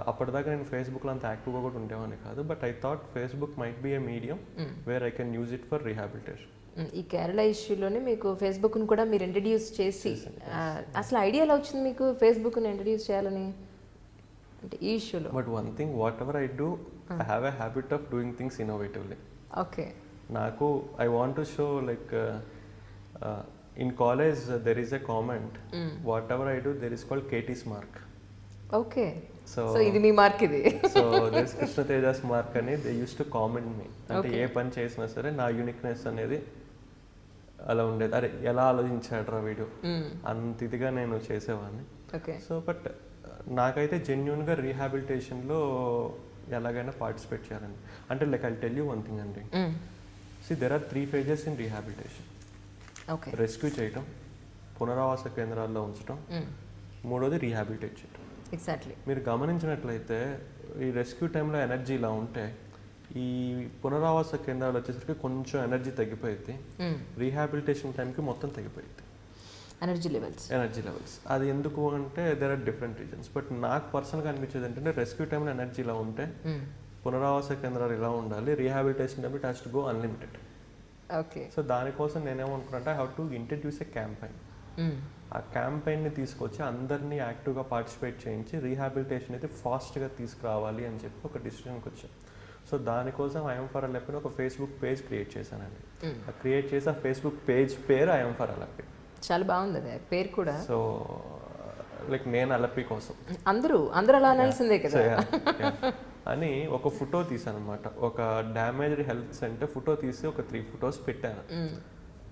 అప్పటిదాకా నేను ఫేస్బుక్లో అంత యాక్టివ్గా కూడా ఉండేవాడిని కాదు. But I thought Facebook might be A medium wear I can use it for rehabilitation. ఈ కేరళ ఇష్యూలోనే మీకు ఫేస్బుక్ను కూడా మీరు ఇంట్రడ్యూస్ చేసి, అసలు ఐడియా ఎలా వచ్చింది మీకు ఫేస్బుక్ని ఇంట్రడ్యూస్ చేయాలని అంటే ఈ ఇష్యూలో? But one thing, whatever I do, I have a habit of doing things innovatively. Okay, నాకు I want to show like in college there is a comment, whatever I do there is called KT's mark. Okay, so ఇది మీ mark. ఇది so this Krishna Teja's mark అని they use to comment me. అంటే ఏ పని చేసినా సరే నా యూనిక్నెస్ అనేది అలా ఉండేది. అరే ఎలా ఆలోచించాడు రా వీడియో, అంత ఇదిగా నేను చేసేవాడిని. సో బట్ నాకైతే జెన్యున్గా రీహాబిలిటేషన్లో ఎలాగైనా పార్టిసిపేట్ చేయాలండి. అంటే like I tell you one thing అండి. See there are 3 phases in rehabilitation. Rescue చేయటం, పునరావాస కేంద్రాల్లో ఉంచడం, మూడోది రీహాబిలిటేట్ చేయటం. ఎగ్జాక్ట్లీ. మీరు గమనించినట్లయితే ఈ రెస్క్యూ టైంలో ఎనర్జీ ఇలా ఉంటే ఈ పునరావాస కేంద్రాలు వచ్చేసరికి కొంచెం ఎనర్జీ తగ్గిపోయింది. రీహాబిలిటేషన్ టైంకి మొత్తం తగ్గిపోయింది ఎనర్జీ లెవెల్స్. అది ఎందుకు అంటే there are different reasons. But నాకు పర్సనల్గా అనిపించేది ఏంటంటే రెస్క్యూ టైంలో ఎనర్జీ ఇలా ఉంటే పునరావాస కేంద్రాలు ఇలా ఉండాలి, rehabilitation time it has to go unlimited. Okay, so దానికోసం నేనేమనుకున్నా, I have to introduce a campaign. ఆ క్యాంపెయిన్ని తీసుకొచ్చి అందరినీ యాక్టివ్గా పార్టిసిపేట్ చేయించి రీహాబిలిటేషన్ అయితే ఫాస్ట్గా తీసుకురావాలి అని చెప్పి ఒక డిసిషన్కి వచ్చాం. సో దానికోసం ఐఎమ్ ఫర్ అలెప్పి ఒక ఫేస్బుక్ పేజ్ క్రియేట్ చేశానండి. క్రియేట్ చేసి ఆ ఫేస్బుక్ పేజ్ పేరు ఐఎమ్ ఫర్ అలెప్పి. చాలా బాగుంది అది పేరు కూడా. సో లైక్ నేను అలప్పి కోసం అందరూ అలా అనాల్సిందే కదా అని ఒక ఫోటో తీసాను అనమాట. ఒక డ్యామేజ్డ్ హెల్త్ సెంటర్ ఫోటో తీసి ఒక 3 photos పెట్టాను.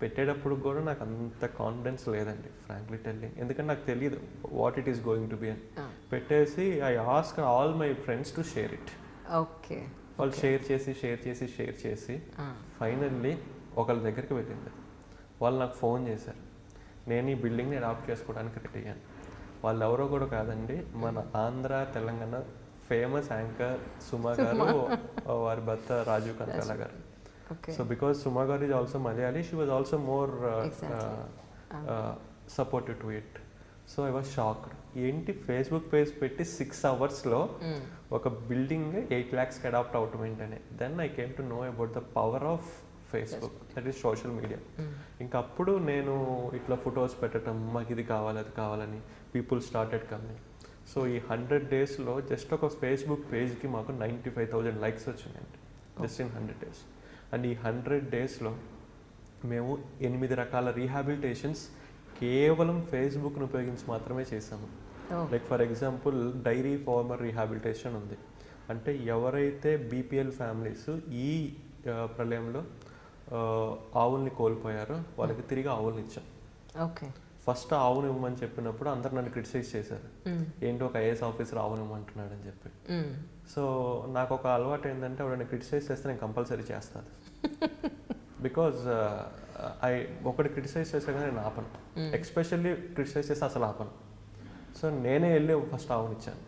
పెట్టేటప్పుడు కూడా నాకు అంత కాన్ఫిడెన్స్ లేదండి, ఫ్రాంక్లీ టెల్లింగ్. ఎందుకంటే నాకు తెలియదు what it is going to B అని. పెట్టేసి I ask all my friends to share it. Okay, వాళ్ళు షేర్ చేసి ఫైనల్లీ ఒకళ్ళ దగ్గరికి వెళ్ళింది. వాళ్ళు నాకు ఫోన్ చేశారు, నేను ఈ బిల్డింగ్ని అడాప్ట్ చేసుకోవడానికి రెడీ అయ్యాను. వాళ్ళు ఎవరో కూడా కాదండి, మన ఆంధ్ర తెలంగాణ ఫేమస్ యాంకర్ సుమా గారు, వారి భర్త రాజీవ్ కనకాల గారు. Okay. So because Suma garu is also Malayali, she was also more supportive to it. So I was shocked. ఏంటి ఫేస్బుక్ పేజ్ పెట్టి 6 అవర్స్లో ఒక బిల్డింగ్ 8 lakhs అడాప్ట్ అవుతుంది అని. Then I came to know about the power of Facebook, that is social media. ఇంకా అప్పుడు నేను ఇట్లా ఫొటోస్ పెట్టడం, మాకు ఇది కావాలి అది కావాలని పీపుల్ స్టార్టెడ్ కమింగ్. సో ఈ 100 daysలో జస్ట్ ఒక ఫేస్బుక్ పేజ్కి మాకు 95,000 likes వచ్చినాయండి, జస్ట్ ఇన్ 100 days. అండ్ ఈ 100 daysలో మేము 8 రకాల రీహాబిలిటేషన్స్ కేవలం ఫేస్బుక్ను ఉపయోగించి మాత్రమే చేసాము. Like for example dairy farmer rehabilitation ఉంది. అంటే ఎవరైతే బీపీఎల్ ఫ్యామిలీస్ ఈ ప్రళయంలో ఆవుల్ని కోల్పోయారో వాళ్ళకి తిరిగి ఆవుల్ని ఇచ్చాం. ఓకే. ఫస్ట్ ఆవును ఇవ్వమని చెప్పినప్పుడు అందరు నన్ను క్రిటిసైజ్ చేశారు, ఏంటో ఒక ఐఏఎస్ ఆఫీసర్ ఆవును ఇవ్వమంటున్నాడు అని చెప్పి. సో నాకు ఒక అలవాటు ఏంటంటే ఎవరైనా క్రిటిసైజ్ చేస్తే నేను కంపల్సరీ చేస్తాను. బికాజ్ ఒకటి క్రిటిసైజ్ చేసాక నేను ఆపను, ఎక్స్పెషల్లీ క్రిటిసైజ్ చేస్తే అసలు ఆపను. సో నేనే వెళ్ళి ఫస్ట్ ఆవునిచ్చాను.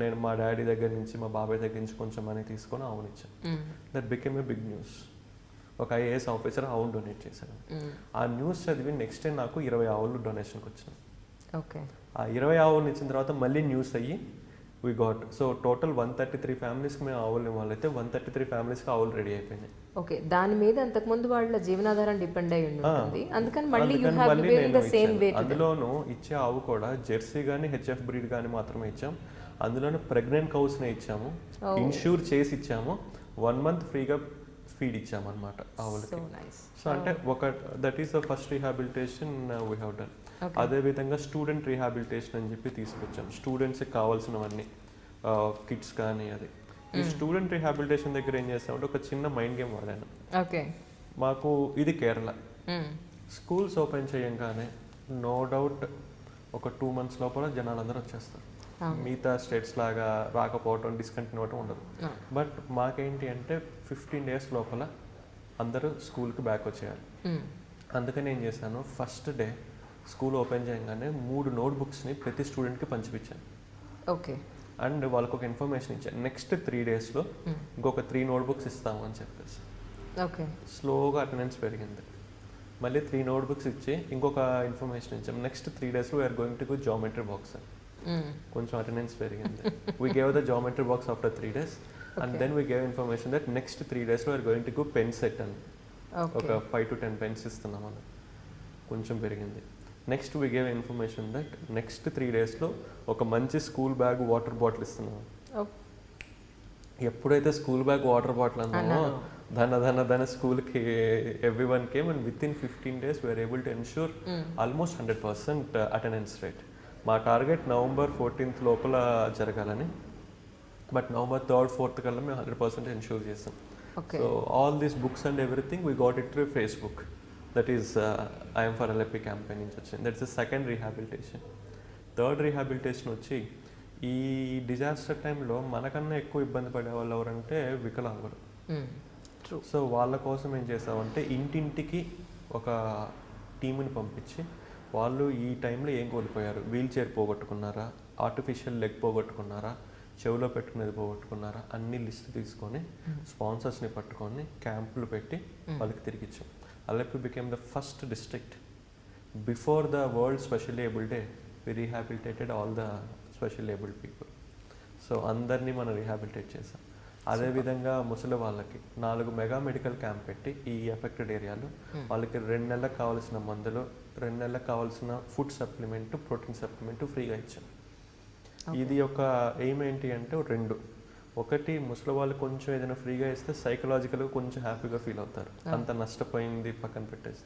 నేను మా డాడీ దగ్గర నుంచి మా బాబాయ్ దగ్గర నుంచి కొంచెం మనీ తీసుకొని ఆవునిచ్చాను. That became a big news. ఒక ఐఏఎస్ ఆఫీసర్ ఆవును డొనేట్ చేశాను. ఆ న్యూస్ చదివి నెక్స్ట్ డే నాకు 20 ఆవులు డొనేషన్కి వచ్చినాయి. ఓకే. ఆ 20 ఆవులు ఇచ్చిన తర్వాత మళ్ళీ న్యూస్ అయ్యి వీ గాట్. సో టోటల్ 133 ఫ్యామిలీస్కి మేము ఆవులు ఇవ్వాలైతే 133 ఫ్యామిలీస్కి ఆవులు రెడీ అయిపోయినాయి. ఓకే. దాని మీద అంతకుముందు వాళ్ళ జీవనాధారం డిపెండ్ అయి ఉంటుంది, అందుకని మళ్ళీ you have given the same way. అందులోనూ ఇచ్చే ఆవు కూడా జెర్సీ కానీ హెచ్ఎఫ్ బ్రీడ్ కానీ మాత్రమే ఇచ్చాం. అందులోనూ ప్రెగ్నెంట్ కౌస్నే ఇచ్చాము, ఇన్ష్యూర్ చేసి ఇచ్చాము, 1 month ఫ్రీగా ఫీడ్ ఇచ్చాము అనమాట ఆవులకి. సో అంటే ఒక that is the first rehabilitation we have done. అదేవిధంగా స్టూడెంట్ రీహాబిలిటేషన్ అని చెప్పి తీసుకొచ్చాం. స్టూడెంట్స్కి కావాల్సినవన్నీ కిట్స్ కానీ అది. ఈ స్టూడెంట్ రీహాబిలిటేషన్ దగ్గర ఏం చేస్తామంటే ఒక చిన్న మైండ్ గేమ్ వాడాను. ఓకే. మాకు ఇది కేరళ, స్కూల్స్ ఓపెన్ చేయంగానే నో డౌట్ ఒక 2 months లోపల జనాలందరూ వచ్చేస్తారు. మిగతా స్టేట్స్ లాగా రాకపోవటం, డిస్కంటిన్యూ అవ్వటం ఉండదు. బట్ మాకేంటి అంటే 15 days లోపల అందరూ స్కూల్కి బ్యాక్ వచ్చేయాలి. అందుకని ఏం చేశాను, ఫస్ట్ డే స్కూల్ ఓపెన్ చేయగానే 3 notebooksని ప్రతి స్టూడెంట్కి పంచిపించాను. ఓకే. అండ్ వాళ్ళకు ఒక ఇన్ఫర్మేషన్ ఇచ్చాను, నెక్స్ట్ 3 daysలో ఇంకొక 3 notebooks ఇస్తాము అని చెప్పేసి. ఓకే. స్లోగా అటెండెన్స్ పెరిగింది. మళ్ళీ 3 notebooks ఇచ్చి ఇంకొక ఇన్ఫర్మేషన్ ఇచ్చాము, నెక్స్ట్ 3 daysలో we're going to go geometry box అని. కొంచెం అటెండెన్స్ పెరిగింది. We gave the geometry box after 3 days and then we gave information that next 3 daysలో we're going to go pen set అని. ఒక 5 to 10 pens ఇస్తున్నాం అని. కొంచెం పెరిగింది. Next we gave information that next 3 daysలో ఒక మంచి స్కూల్ బ్యాగ్, వాటర్ బాటిల్ ఇస్తున్నాము. ఎప్పుడైతే స్కూల్ బ్యాగ్, వాటర్ బాటిల్ అన్నామో ధన స్కూల్కి everyone came and with in 15 days we are able to ensure almost 100% attendance rate. మా టార్గెట్ November 14th లోపల జరగాలని, బట్ November 3rd, 4th కల్లా మేము 100% ఎన్ష్యూర్ చేస్తాం. So all these books and everything we got it through Facebook. That is I'm for LAP campaign నుంచి వచ్చింది. That is the second rehabilitation. Third rehabilitation వచ్చి ఈ disaster టైంలో మనకన్నా ఎక్కువ ఇబ్బంది పడే వాళ్ళు ఎవరంటే వికలాంగులు. సో వాళ్ళ కోసం ఏం చేసామంటే ఇంటింటికి ఒక టీముని పంపించి వాళ్ళు ఈ టైంలో ఏం కోల్పోయారు, వీల్ చైర్ పోగొట్టుకున్నారా, ఆర్టిఫిషియల్ లెగ్ పోగొట్టుకున్నారా, చెవిలో పెట్టుకునేది పోగొట్టుకున్నారా, అన్ని లిస్ట్ తీసుకొని స్పాన్సర్స్ని పట్టుకొని క్యాంపులు పెట్టి వాళ్ళకి తిరిగిచ్చాం. Alleppey became the first district before the world specially able day we rehabilitated all the specially abled people. So అందరినీ మనం రీహాబిలిటేట్ చేసాం. అదేవిధంగా ముసలి వాళ్ళకి 4 మెగా మెడికల్ క్యాంప్ పెట్టి ఈ ఎఫెక్టెడ్ ఏరియాలో వాళ్ళకి 2 నెలలకు కావాల్సిన మందులు, 2 నెలలకు కావాల్సిన ఫుడ్ సప్లిమెంట్, ప్రోటీన్ సప్లిమెంట్ ఫ్రీగా ఇచ్చాం. ఇది ఒక ఎయిమ్ ఏంటి అంటే 2. ఒకటి, ముసలి వాళ్ళు కొంచెం ఏదైనా ఫ్రీగా ఇస్తే సైకలాజికల్గా కొంచెం హ్యాపీగా ఫీల్ అవుతారు, అంత నష్టపోయింది పక్కన పెట్టేసి.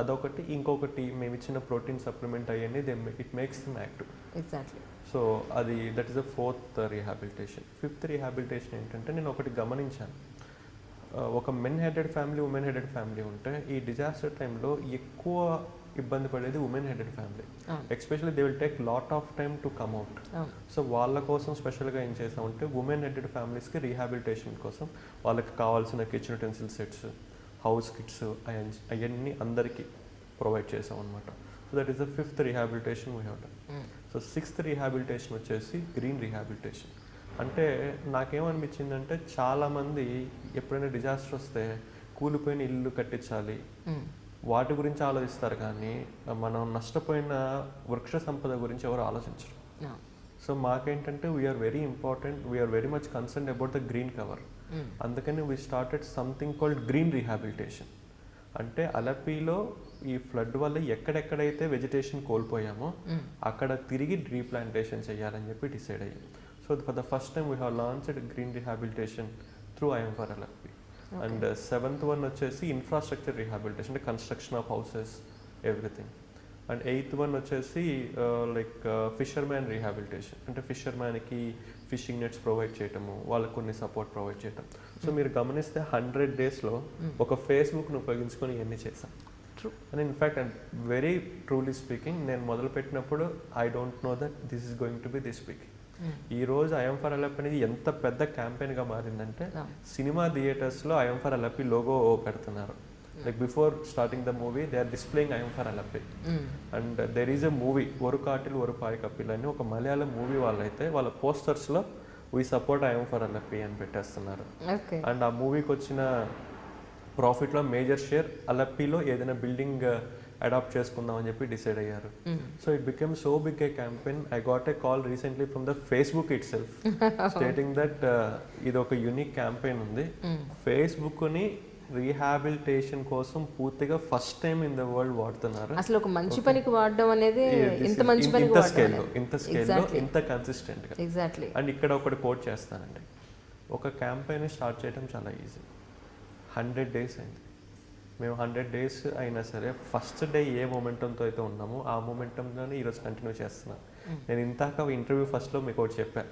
అదొకటి. ఇంకొకటి, మేము ఇచ్చిన ప్రోటీన్ సప్లిమెంట్ అవన్నీ it makes them active. Exactly. So అది that is the 4th rehabilitation. 5th rehabilitation ఏంటంటే నేను ఒకటి గమనించాను, ఒక men headed family, women headed family ఉంటే ఈ డిజాస్టర్ టైంలో ఎక్కువ ఇబ్బంది పడేది women headed family. Especially they will take lot of time to come out. So వాళ్ళ కోసం స్పెషల్గా ఏం చేసామంటే ఉమెన్ హెడెడ్ ఫ్యామిలీస్కి రీహాబిలిటేషన్ కోసం వాళ్ళకి కావాల్సిన kitchen utensil sets, house kits అవన్నీ అందరికీ ప్రొవైడ్ చేసాం అనమాట. So that is the 5th rehabilitation we have done. So 6th rehabilitation వచ్చేసి గ్రీన్ రీహాబిలిటేషన్. అంటే నాకేమనిపించిందంటే చాలామంది ఎప్పుడైనా డిజాస్టర్ వస్తే కూలిపోయిన ఇల్లు కట్టించాలి వాటి గురించి ఆలోచిస్తారు, కానీ మనం నష్టపోయిన వృక్ష సంపద గురించి ఎవరు ఆలోచించరు. సో మాకేంటంటే we're very important, we're very much concern about the green cover. అందుకని we started something called green rehabilitation. అంటే అలపీలో ఈ ఫ్లడ్ వల్ల ఎక్కడెక్కడైతే వెజిటేషన్ కోల్పోయామో అక్కడ తిరిగి రీప్లాంటేషన్ చేయాలని చెప్పి డిసైడ్ అయ్యాం. So for the first time we have launched green rehabilitation through I'm for Alleppey. And 7th one వచ్చేసి ఇన్ఫ్రాస్ట్రక్చర్ రీహాబిలిటేషన్, అంటే construction of houses everything. And 8th one వచ్చేసి లైక్ ఫిషర్మ్యాన్ రీహాబిలిటేషన్, అంటే ఫిషర్మ్యాన్కి fishing nets provide చేయటము, వాళ్ళకి కొన్ని support provide చేయటం. So మీరు గమనిస్తే 100 daysలో ఒక ఫేస్బుక్ను ఉపయోగించుకొని ఇవన్నీ చేశాం. And in fact and very truly speaking, నేను మొదలుపెట్టినప్పుడు I don't know that this is going to be this big. ఈ రోజు ఐఎమ్ ఫర్ అలపీ అనేది ఎంత పెద్ద క్యాంపెయిన్గా మారిందంటే సినిమా థియేటర్స్లో ఐఎమ్ ఫర్ అలపీ లోగో పెడుతున్నారు. Like before starting the movie, they are displaying I am for Alappy. And there is a movie, Oru Katil Oru Pai Kapil అని ఒక మలయాళం మూవీ వాళ్ళైతే వాళ్ళ పోస్టర్స్లో we support I am for Alleppey అని పెట్టేస్తున్నారు. And ఆ మూవీకి వచ్చిన ప్రాఫిట్లో మేజర్ షేర్ అలప్పీలో ఏదైనా బిల్డింగ్ అడాప్ట్ చేసుకుందాం అని చెప్పి డిసైడ్ అయ్యారు. So it became so big a campaign. I got a call recently from the Facebook itself stating that ఇది ఒక యూనిక్ క్యాంపెయిన్ ఉంది, ఫేస్బుక్ని రీహాబిలిటేషన్ కోసం పూర్తిగా first time in the world వాడుతున్నారు. అసలు ఒక మంచి పనికి వాడడం అనేది ఇంత మంచి పనికి ఇంత స్కేల్లో ఇంత కన్సిస్టెంట్గా. ఎగ్జాక్ట్లీ. అండ్ ఇక్కడ ఒకటి కోట్ చేస్తానండి, ఒక క్యాంపెయిన్ స్టార్ట్ చేయడం చాలా ఈజీ. 100 days అయింది, మేము 100 days అయినా సరే ఫస్ట్ డే ఏ మొమెంటంతో అయితే ఉన్నామో ఆ మొమెంటంలోనే ఈరోజు కంటిన్యూ చేస్తున్నాను. నేను ఇంతాక ఇంటర్వ్యూ ఫస్ట్లో మీకు ఒకటి చెప్పాను,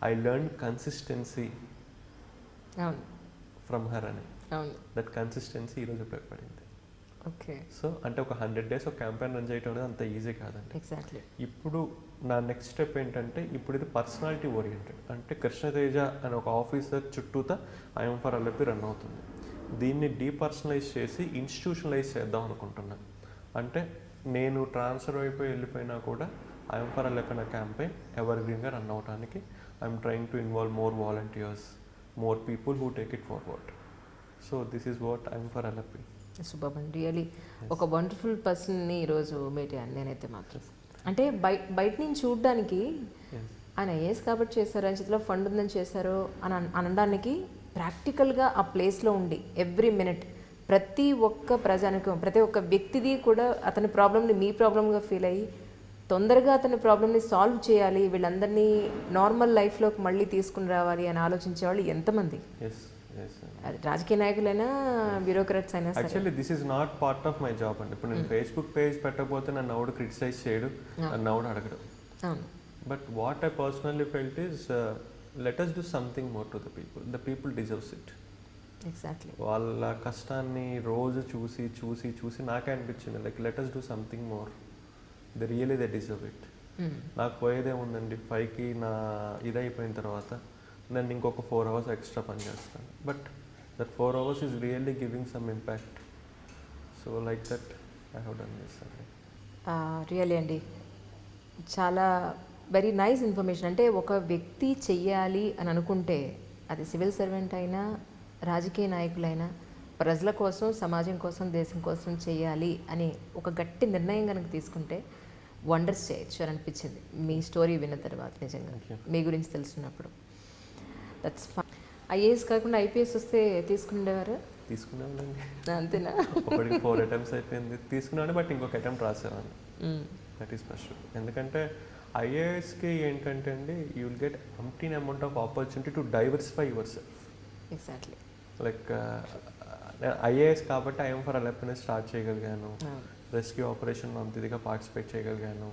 I learn consistency from her అని. దట్ కన్సిస్టెన్సీ ఈరోజు ఉపయోగపడింది. ఓకే. సో అంటే ఒక 100 days ఒక క్యాంపెయిన్ రన్ చేయడం అనేది అంత ఈజీ కాదండి. ఎగ్జాక్ట్లీ. ఇప్పుడు నా నెక్స్ట్ స్టెప్ ఏంటంటే, ఇప్పుడు ఇది పర్సనాలిటీ ఓరియంటెడ్, అంటే కృష్ణతేజ అనే ఒక ఆఫీసర్ చుట్టూతా ఐఎమ్ ఫర్ అలపీ రన్ అవుతుంది. దీన్ని డీపర్సనలైజ్ చేసి ఇన్స్టిట్యూషనలైజ్ చేద్దాం అనుకుంటున్నాను. అంటే నేను ట్రాన్స్ఫర్ అయిపోయి వెళ్ళిపోయినా కూడా ఐఎమ్ ఫర్ అలపీ అనే క్యాంపెయిన్ ఎవర్ గ్రీన్గా రన్ అవడానికి I'm trying to involve more volunteers, more people who take it forward. So this is what I'm for Alleppey. Super అండి, రియలీ ఒక వండర్ఫుల్ పర్సన్ని ఈరోజు మీట్ అయ్యాను నేనైతే మాత్రం. అంటే బయట నుంచి చూడడానికి ఆయన ఐఏఎస్ కాబట్టి చేశారు, ఆయన చేతిలో ఫండ్ ఉందని చేశారు అని అనడానికి ప్రాక్టికల్గా ఆ ప్లేస్లో ఉండి ఎవ్రీ మినిట్ ప్రతి ఒక్క ప్రజానికం, ప్రతి ఒక్క వ్యక్తిది కూడా అతని ప్రాబ్లమ్ని మీ ప్రాబ్లమ్గా ఫీల్ అయ్యి తొందరగా అతని ప్రాబ్లమ్ని సాల్వ్ చేయాలి, వీళ్ళందరినీ నార్మల్ లైఫ్లోకి మళ్ళీ తీసుకుని రావాలి అని ఆలోచించే వాళ్ళు ఎంతమంది. అది రాజకీయ నాయకులైనా బ్యూరోక్రాట్స్ అయినా. Actually this is not part of my job అండి. ఇప్పుడు నేను ఫేస్బుక్ పేజ్ పెట్టకపోతే నన్ను ఎవడు క్రిటిసైజ్ చేయడు, నన్ను ఎవడు అడగడు. But what I personally felt is let us do something more to the people. The people deserves it. Exactly. వాళ్ళ కష్టాన్ని రోజు చూసి చూసి చూసి నాకే అనిపించింది, like let us do something more. they deserve it. నాకు పోయేదేముందండి, 5కి నా ఇదైపోయిన తర్వాత నేను ఇంకొక 4 hours ఎక్స్ట్రా పని చేస్తాను. But that 4 hours is really giving some impact. So like that I have done this. Really అండి, చాలా వెరీ నైస్ ఇన్ఫర్మేషన్. అంటే ఒక వ్యక్తి చెయ్యాలి అని అనుకుంటే అది సివిల్ సర్వెంట్ అయినా రాజకీయ నాయకులైనా ప్రజల కోసం, సమాజం కోసం, దేశం కోసం చేయాలి అని ఒక గట్టి నిర్ణయం కనుక తీసుకుంటే వండర్స్ చేయొచ్చు అని అనిపించింది మీ స్టోరీ విన్న తర్వాత. నిజంగా మీ గురించి తెలుసుకున్నప్పుడు దట్స్ ఫైన్. ఐఏఎస్ కాకుండా ఐపీఎస్ వస్తే తీసుకునేవారు? తీసుకున్నామండి. అంతేనా? ఒకటికి 4 attempts అయిపోయింది, తీసుకున్నాను. బట్ ఇంకొక అటెంప్ట్ రాసేవాడిని. That is first. ఎందుకంటే ఐఏఎస్కి ఏంటంటే అండి, you will get umpteen amount of opportunity to diversify your self. Exactly. Like IAS కాబట్టి ఐఎమ్ ఫర్ అలపీ స్టార్ట్ చేయగలిగాను, రెస్క్యూ ఆపరేషన్లో అంత ఇదిగా పార్టిసిపేట్ చేయగలిగాను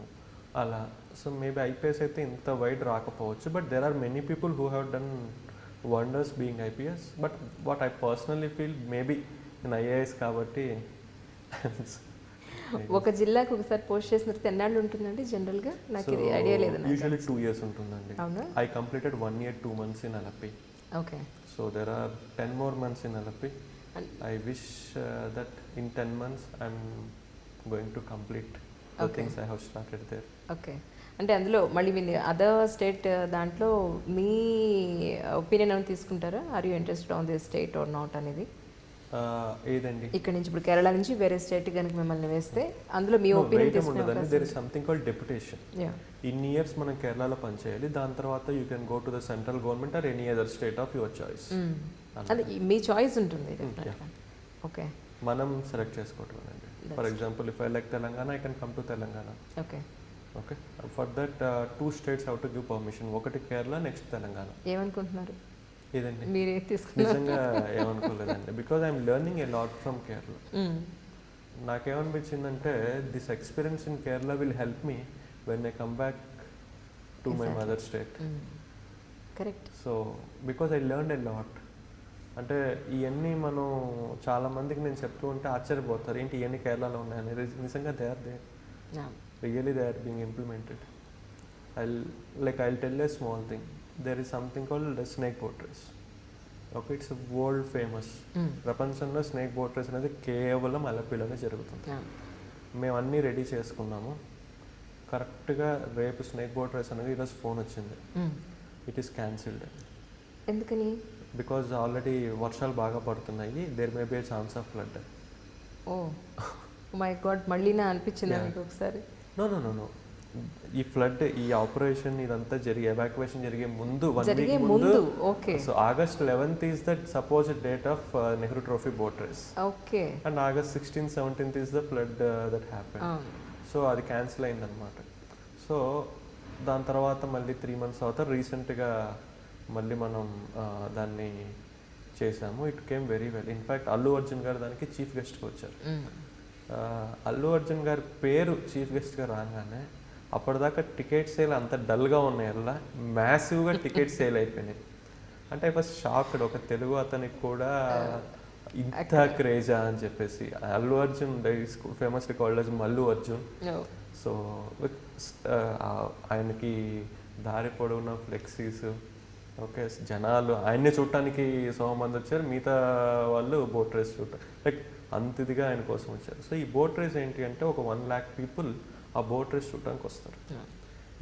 అలా. సో మేబీ ఐపీఎస్ అయితే ఇంత వైడ్ రాకపోవచ్చు, but there are many people who have done wonders being IPS. But what I personally feel, maybe నేను ఐఏఎస్ కాబట్టి ఒక జిల్లాకు ఒకసారి పోస్ట్ చేసిన తర్వాత ఎన్నాళ్ళు ఉంటుందండి జనరల్గా? నాకు ఇది ఐడియా లేదు. యూజువల్లీ 2 years ఉంటుందండి. I completed 1 year 2 months in Alleppey. Okay. So there are 10 more months in Alleppey. I wish that in 10 months I am going to complete the things I have started there. Okay, అంటే అందులో మళ్ళీ మీ other state దాంట్లో మీ opinion ఏమైనా తీసుకుంటారా? Are you interested on the state or not అనేది? ఏదండి? ఇక్కడ నుంచి ఇప్పుడు కేరళ నుంచి వేరే స్టేట్ కనుక మిమ్మల్ని వేస్తే అందులో మీ ఒపీనియన్ తీసుకుంటారు? There is something called deputation. In years మనం కేరళలో పనిచేయాలి, దాని తర్వాత you can go to the central government or any other state of your choice. అది మీ చాయిస్ ఉంటుంది. ఓకే, మనం సెలెక్ట్ చేసుకోవటం అండి. For example if I like Telangana, I can come to Telangana. Okay okay, for that 2 states have to give permission. ఒకటి Kerala, next Telangana. ఏమనుకుంటున్నారు ఏదండి? మీరే తీసుకున్నారు? నిజంగా ఏమనుకోలేదండి, because I am learning a lot from Kerala. నాకేమనిపించిందంటే this experience in Kerala will help me when I come back to my mother state. Correct. So because I learn a lot. అంటే ఇవన్నీ మనం చాలా మందికి నేను చెప్తూ ఉంటే ఆశ్చర్యపోతారు, ఏంటి ఇవన్నీ కేరళలో ఉన్నాయని. నిజంగా they are there, really they are being implemented. I'll tell a small thing. There is something called snake boat race. Okay, it's a world famous. ప్రపంచంలో స్నేక్ బోట్ రేస్ అనేది కేవలం అలపిలోనే జరుగుతుంది. మేము అన్నీ రెడీ చేసుకున్నాము. కరెక్ట్గా రేపు స్నేక్ బోట్ రేస్ అనేది ఈరోజు ఫోన్ వచ్చింది, ఇట్ ఈస్ క్యాన్సిల్డ్. ఎందుకని? బికాజ్ ఆల్రెడీ వర్షాలు బాగా పడుతున్నాయి, there may be a chance of flood. Oh my God, మళ్ళీ నా అనిపించింది మీకు ఒకసారి? నో, ఈ ఫ్లడ్, ఈ ఆపరేషన్ ఇదంతా ఎవాక్యుయేషన్ జరిగే ముందు 1 week ముందు. Okay, so August 11th is the supposed date of Nehru trophy boat race. Okay, and August 16th, 17th is the flood that happen. So అది క్యాన్సిల్ అయిందనమాట. సో దాని తర్వాత మళ్ళీ 3 months తర్వాత రీసెంట్గా మళ్ళీ మనం దాన్ని చేసాము. It came very well. In fact Allu Arjun గారు దానికి చీఫ్ గెస్ట్గా వచ్చారు. అల్లు అర్జున్ గారి పేరు చీఫ్ గెస్ట్గా రాగానే అప్పటిదాకా టికెట్ సేల్ అంత డల్గా ఉన్నాయల్లా మ్యాసివ్గా టికెట్ సేల్ అయిపోయినాయి. అంటే ఐ వాస్ షాక్డ్, ఒక తెలుగు అతనికి కూడా ఇంత క్రేజా అని చెప్పేసి. Allu Arjun famously called as Mallu Arjun. So ఆయనకి దారి పొడవున ఫ్లెక్సీస్, ఓకే, జనాలు ఆయన్ని చూడటానికి మంది వచ్చారు, మిగతా వాళ్ళు బోట్ రేస్ చూడటం, లైక్ అంత ఇదిగా ఆయన కోసం వచ్చారు. సో ఈ బోట్ రేస్ ఏంటి అంటే ఒక 1 lakh people ఆ బోట్ రేస్ చూడటానికి వస్తారు.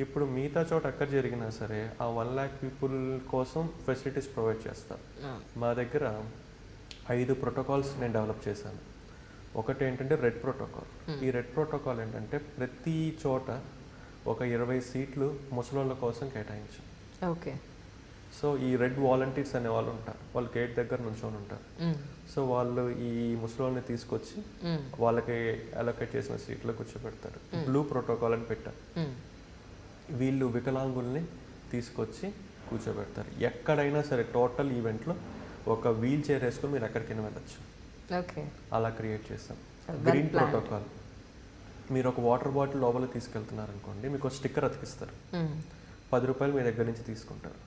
ఇప్పుడు మిగతా చోట ఎక్కడ జరిగినా సరే ఆ 1 lakh people కోసం ఫెసిలిటీస్ ప్రొవైడ్ చేస్తారు. మా దగ్గర 5 protocols నేను డెవలప్ చేశాను. ఒకటి ఏంటంటే రెడ్ ప్రోటోకాల్. ఈ రెడ్ ప్రోటోకాల్ ఏంటంటే ప్రతి చోట ఒక 20 seats ముసలోళ్ళ కోసం కేటాయించాం. ఓకే, సో ఈ రెడ్ వాలంటీర్స్ అనే వాళ్ళు ఉంటారు, వాళ్ళు గేట్ దగ్గర నుంచొని ఉంటారు. సో వాళ్ళు ఈ ముసలోళ్ళని తీసుకొచ్చి వాళ్ళకి అలొకేట్ చేసిన సీట్లో కూర్చోబెడతారు. బ్లూ ప్రోటోకాల్ అని పెట్టారు. వీళ్ళు వికలాంగుల్ని తీసుకొచ్చి కూర్చోబెడతారు. ఎక్కడైనా సరే టోటల్ ఈవెంట్లో ఒక వీల్ చైర్ వేసుకొని మీరు ఎక్కడికైనా వెళ్ళచ్చు. అలా క్రియేట్ చేస్తాం. గ్రీన్ ప్రోటోకాల్, మీరు ఒక వాటర్ బాటిల్ లోపల తీసుకెళ్తున్నారు అనుకోండి, మీకు ఒక స్టిక్కర్ అతికిస్తారు, 10 రూపాయలు మీ దగ్గర నుంచి తీసుకుంటారు.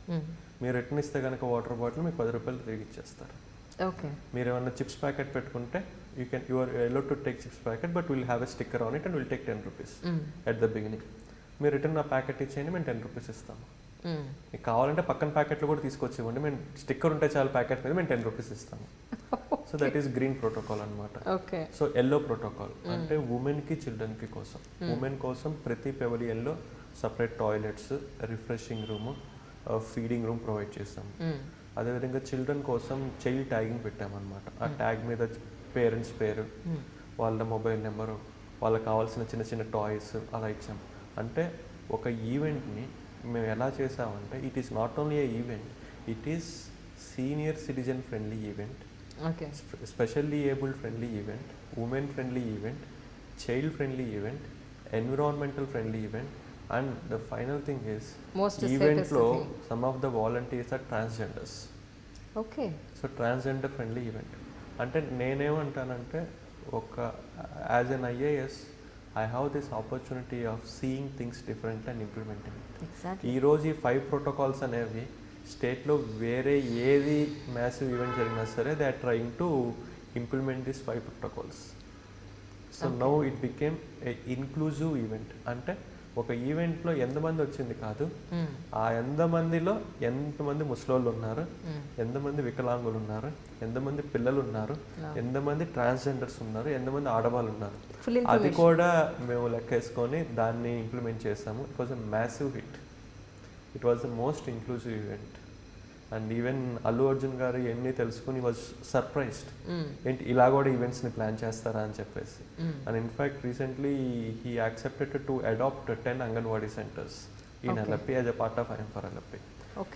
మీరు రిటర్న్ ఇస్తే కనుక వాటర్ బాటిల్ మీకు 10 రూపాయలు తిరిగి ఇచ్చేస్తారు. ఓకే, మీరు ఏమన్నా చిప్స్ ప్యాకెట్ పెట్టుకుంటే you are allowed to take chips packet, but will have a sticker on it and will take 10 rupees at the beginning. మీరు రిటర్న్ ఆ ప్యాకెట్ ఇచ్చేయండి, మేము 10 rupees ఇస్తాము. మీకు కావాలంటే పక్కన ప్యాకెట్లు కూడా తీసుకొచ్చి ఇవ్వండి, మేము స్టిక్కర్ ఉంటే చాలు ప్యాకెట్ మీద, మేము 10 rupees ఇస్తాము. So that is green protocol అనమాట. సో ఎల్లో ప్రోటోకాల్ అంటే ఉమెన్కి చిల్డ్రన్కి కోసం. ఉమెన్ కోసం ప్రతి పెవిలియన్లో separate toilets, refreshing room, feeding room provide చేస్తాం. అదేవిధంగా చిల్డ్రన్ కోసం చైల్డ్ ట్యాగింగ్ పెట్టామన్నమాట. ఆ ట్యాగ్ మీద పేరెంట్స్ పేరు, వాళ్ళ మొబైల్ నెంబరు, వాళ్ళకి కావాల్సిన చిన్న చిన్న టాయ్స్ అలా ఇచ్చాం. అంటే ఒక ఈవెంట్ని మేము ఎలా చేసామంటే it is not only A event, it is senior citizen friendly event, specially abled friendly event, women friendly event, child friendly event, environmental friendly event. And the final thing is, event lo some of the volunteers are transgenders. Okay. So transgender friendly event. Ante nenemantanante oka as an IAS I have this opportunity of seeing things different and implementing it. Exactly. Ee roju 5 protocols అనేవి state లో వేరే ఏది massive event జరిగినా సరే they are trying to implement this 5 protocols. So now it became a inclusive event. అంటే ఒక ఈవెంట్లో ఎంతమంది వచ్చింది కాదు, ఆ ఎంతమందిలో ఎంతమంది ముసలోళ్ళు ఉన్నారు, ఎంతమంది వికలాంగులు ఉన్నారు, ఎంతమంది పిల్లలు ఉన్నారు, ఎంతమంది ట్రాన్స్జెండర్స్ ఉన్నారు, ఎంతమంది ఆడవాళ్ళు ఉన్నారు, అది కూడా మేము లెక్కేసుకొని దాన్ని ఇంప్లిమెంట్ చేసాము. It was a massive hit. It was the most inclusive event. And even Allu Arjun గారు ఇవన్నీ తెలుసుకుని వాజ్ సర్ప్రైజ్డ్, ఏంటి ఇలా కూడా ఈవెంట్స్ని ప్లాన్ చేస్తారా అని చెప్పేసి. And in fact recently he accepted to adopt 10 anganwadi centres in Alleppey as a part of I am for Alleppey.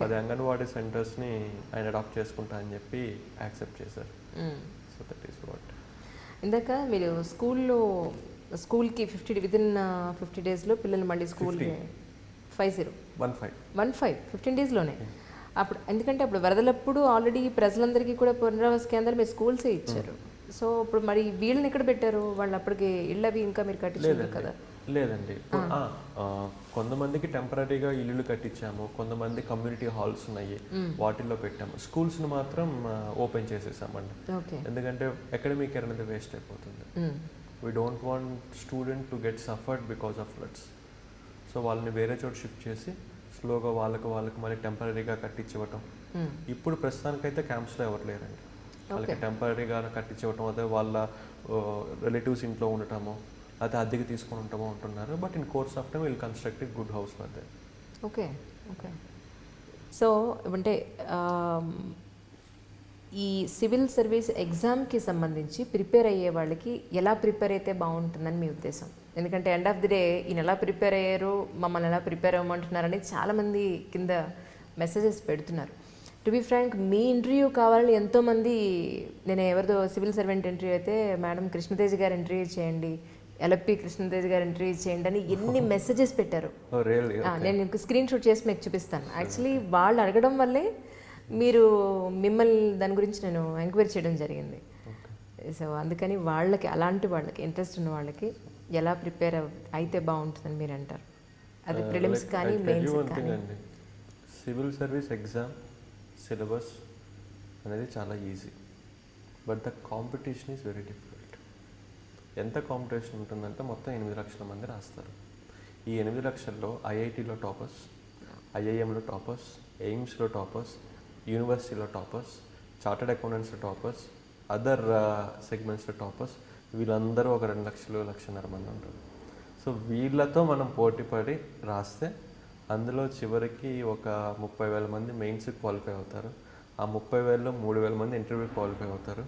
10 anganwadi సెంటర్స్ని ఆయన అడాప్ట్ చేసుకుంటా అని చెప్పి యాక్సెప్ట్ చేశారు. So that is what. ఇందాక మీరు స్కూల్కి 50 డేస్లో పిల్లలు మళ్ళీ స్కూల్కి 15 డేస్లోనే. అప్పుడు ఎందుకంటే అప్పుడు వరదలప్పుడు ఆల్రెడీ ప్రజలందరికీ కూడా పునరావాస కేంద్రాలు మీరు స్కూల్సే ఇచ్చారు. సో ఇప్పుడు మరి వీళ్ళని ఎక్కడ పెట్టారు? వాళ్ళు అప్పటికి ఇళ్ళవి ఇంకా మీరు కట్టించారు కదా? లేదండి, కొంతమందికి టెంపరీగా ఇల్లులు కట్టించాము, కొంతమంది కమ్యూనిటీ హాల్స్ ఉన్నాయి వాటిల్లో పెట్టాము. స్కూల్స్ని మాత్రం ఓపెన్ చేసేసామండి, ఎందుకంటే అకాడమిక్ ఇయర్ అనేది వేస్ట్ అయిపోతుంది. We don't want student to get suffered because of floods. So వాళ్ళని వేరే చోట షిఫ్ట్ చేసి స్లోగా వాళ్ళకి మళ్ళీ టెంపరీగా కట్టించివ్వటం. ఇప్పుడు ప్రస్తుతానికైతే క్యాంప్స్లో ఎవరు లేరండి, వాళ్ళకి టెంపరీగా కట్టించివ్వటం, అదే వాళ్ళ రిలేటివ్స్ ఇంట్లో ఉండటమో అదే అద్దెకి తీసుకొని ఉంటామో ఉంటున్నారు. But in course of time will construct good house for them. Okay. So అంటే ఈ సివిల్ సర్వీస్ ఎగ్జామ్కి సంబంధించి ప్రిపేర్ అయ్యే వాళ్ళకి ఎలా ప్రిపేర్ అయితే బాగుంటుందని మీ ఉద్దేశం? ఎందుకంటే ఎండ్ ఆఫ్ ది డే ఈయన ఎలా ప్రిపేర్ అయ్యారు, మమ్మల్ని ఎలా ప్రిపేర్ అవ్వమంటున్నారని చాలామంది కింద మెసేజెస్ పెడుతున్నారు. టు బి ఫ్రాంక్, మీ ఇంటర్వ్యూ కావాలని ఎంతోమంది, నేను ఎవరిదో సివిల్ సర్వెంట్ ఇంటర్వ్యూ అయితే మేడం కృష్ణతేజ్ గారు ఇంటర్వ్యూ చేయండి, ఎల్ఎఫ్పి కృష్ణతేజ్ గారు ఇంటర్వ్యూ చేయండి అని ఎన్ని మెసేజెస్ పెట్టారు. నేను మీకు స్క్రీన్ షాట్ చేసి మీకు చూపిస్తాను. యాక్చువల్లీ వాళ్ళు అడగడం వల్లే మిమ్మల్ని దాని గురించి నేను ఎంక్వైరీ చేయడం జరిగింది. సో అందుకని అలాంటి వాళ్ళకి ఇంట్రెస్ట్ ఉన్న వాళ్ళకి ఎలా ప్రిపేర్ అయితే బాగుంటుందని మీరు అంటారు? అది ప్రిలిమ్స్ కానీ మెయిన్స్ కానీ. సివిల్ సర్వీస్ ఎగ్జామ్ సిలబస్ అనేది చాలా easy, but the competition is very difficult. ఎంత కాంపిటీషన్ ఉంటుందంటే మొత్తం 8 లక్షల మంది రాస్తారు. ఈ 8 లక్షల్లో ఐఐటీలో టాపర్స్, ఐఐఎంలో టాపర్స్, ఎయిమ్స్లో టాపర్స్, యూనివర్సిటీలో టాపర్స్, చార్టర్డ్ అకౌంటెంట్స్లో టాపర్స్, అదర్ సెగ్మెంట్స్లో టాపర్స్, వీళ్ళందరూ ఒక 2 లక్షలు 1.5 మంది ఉంటారు. సో వీళ్ళతో మనం పోటీపడి రాస్తే అందులో చివరికి ఒక 30,000 మంది మెయిన్స్కి క్వాలిఫై అవుతారు. ఆ 30,000లో 3,000 మంది ఇంటర్వ్యూ క్వాలిఫై అవుతారు.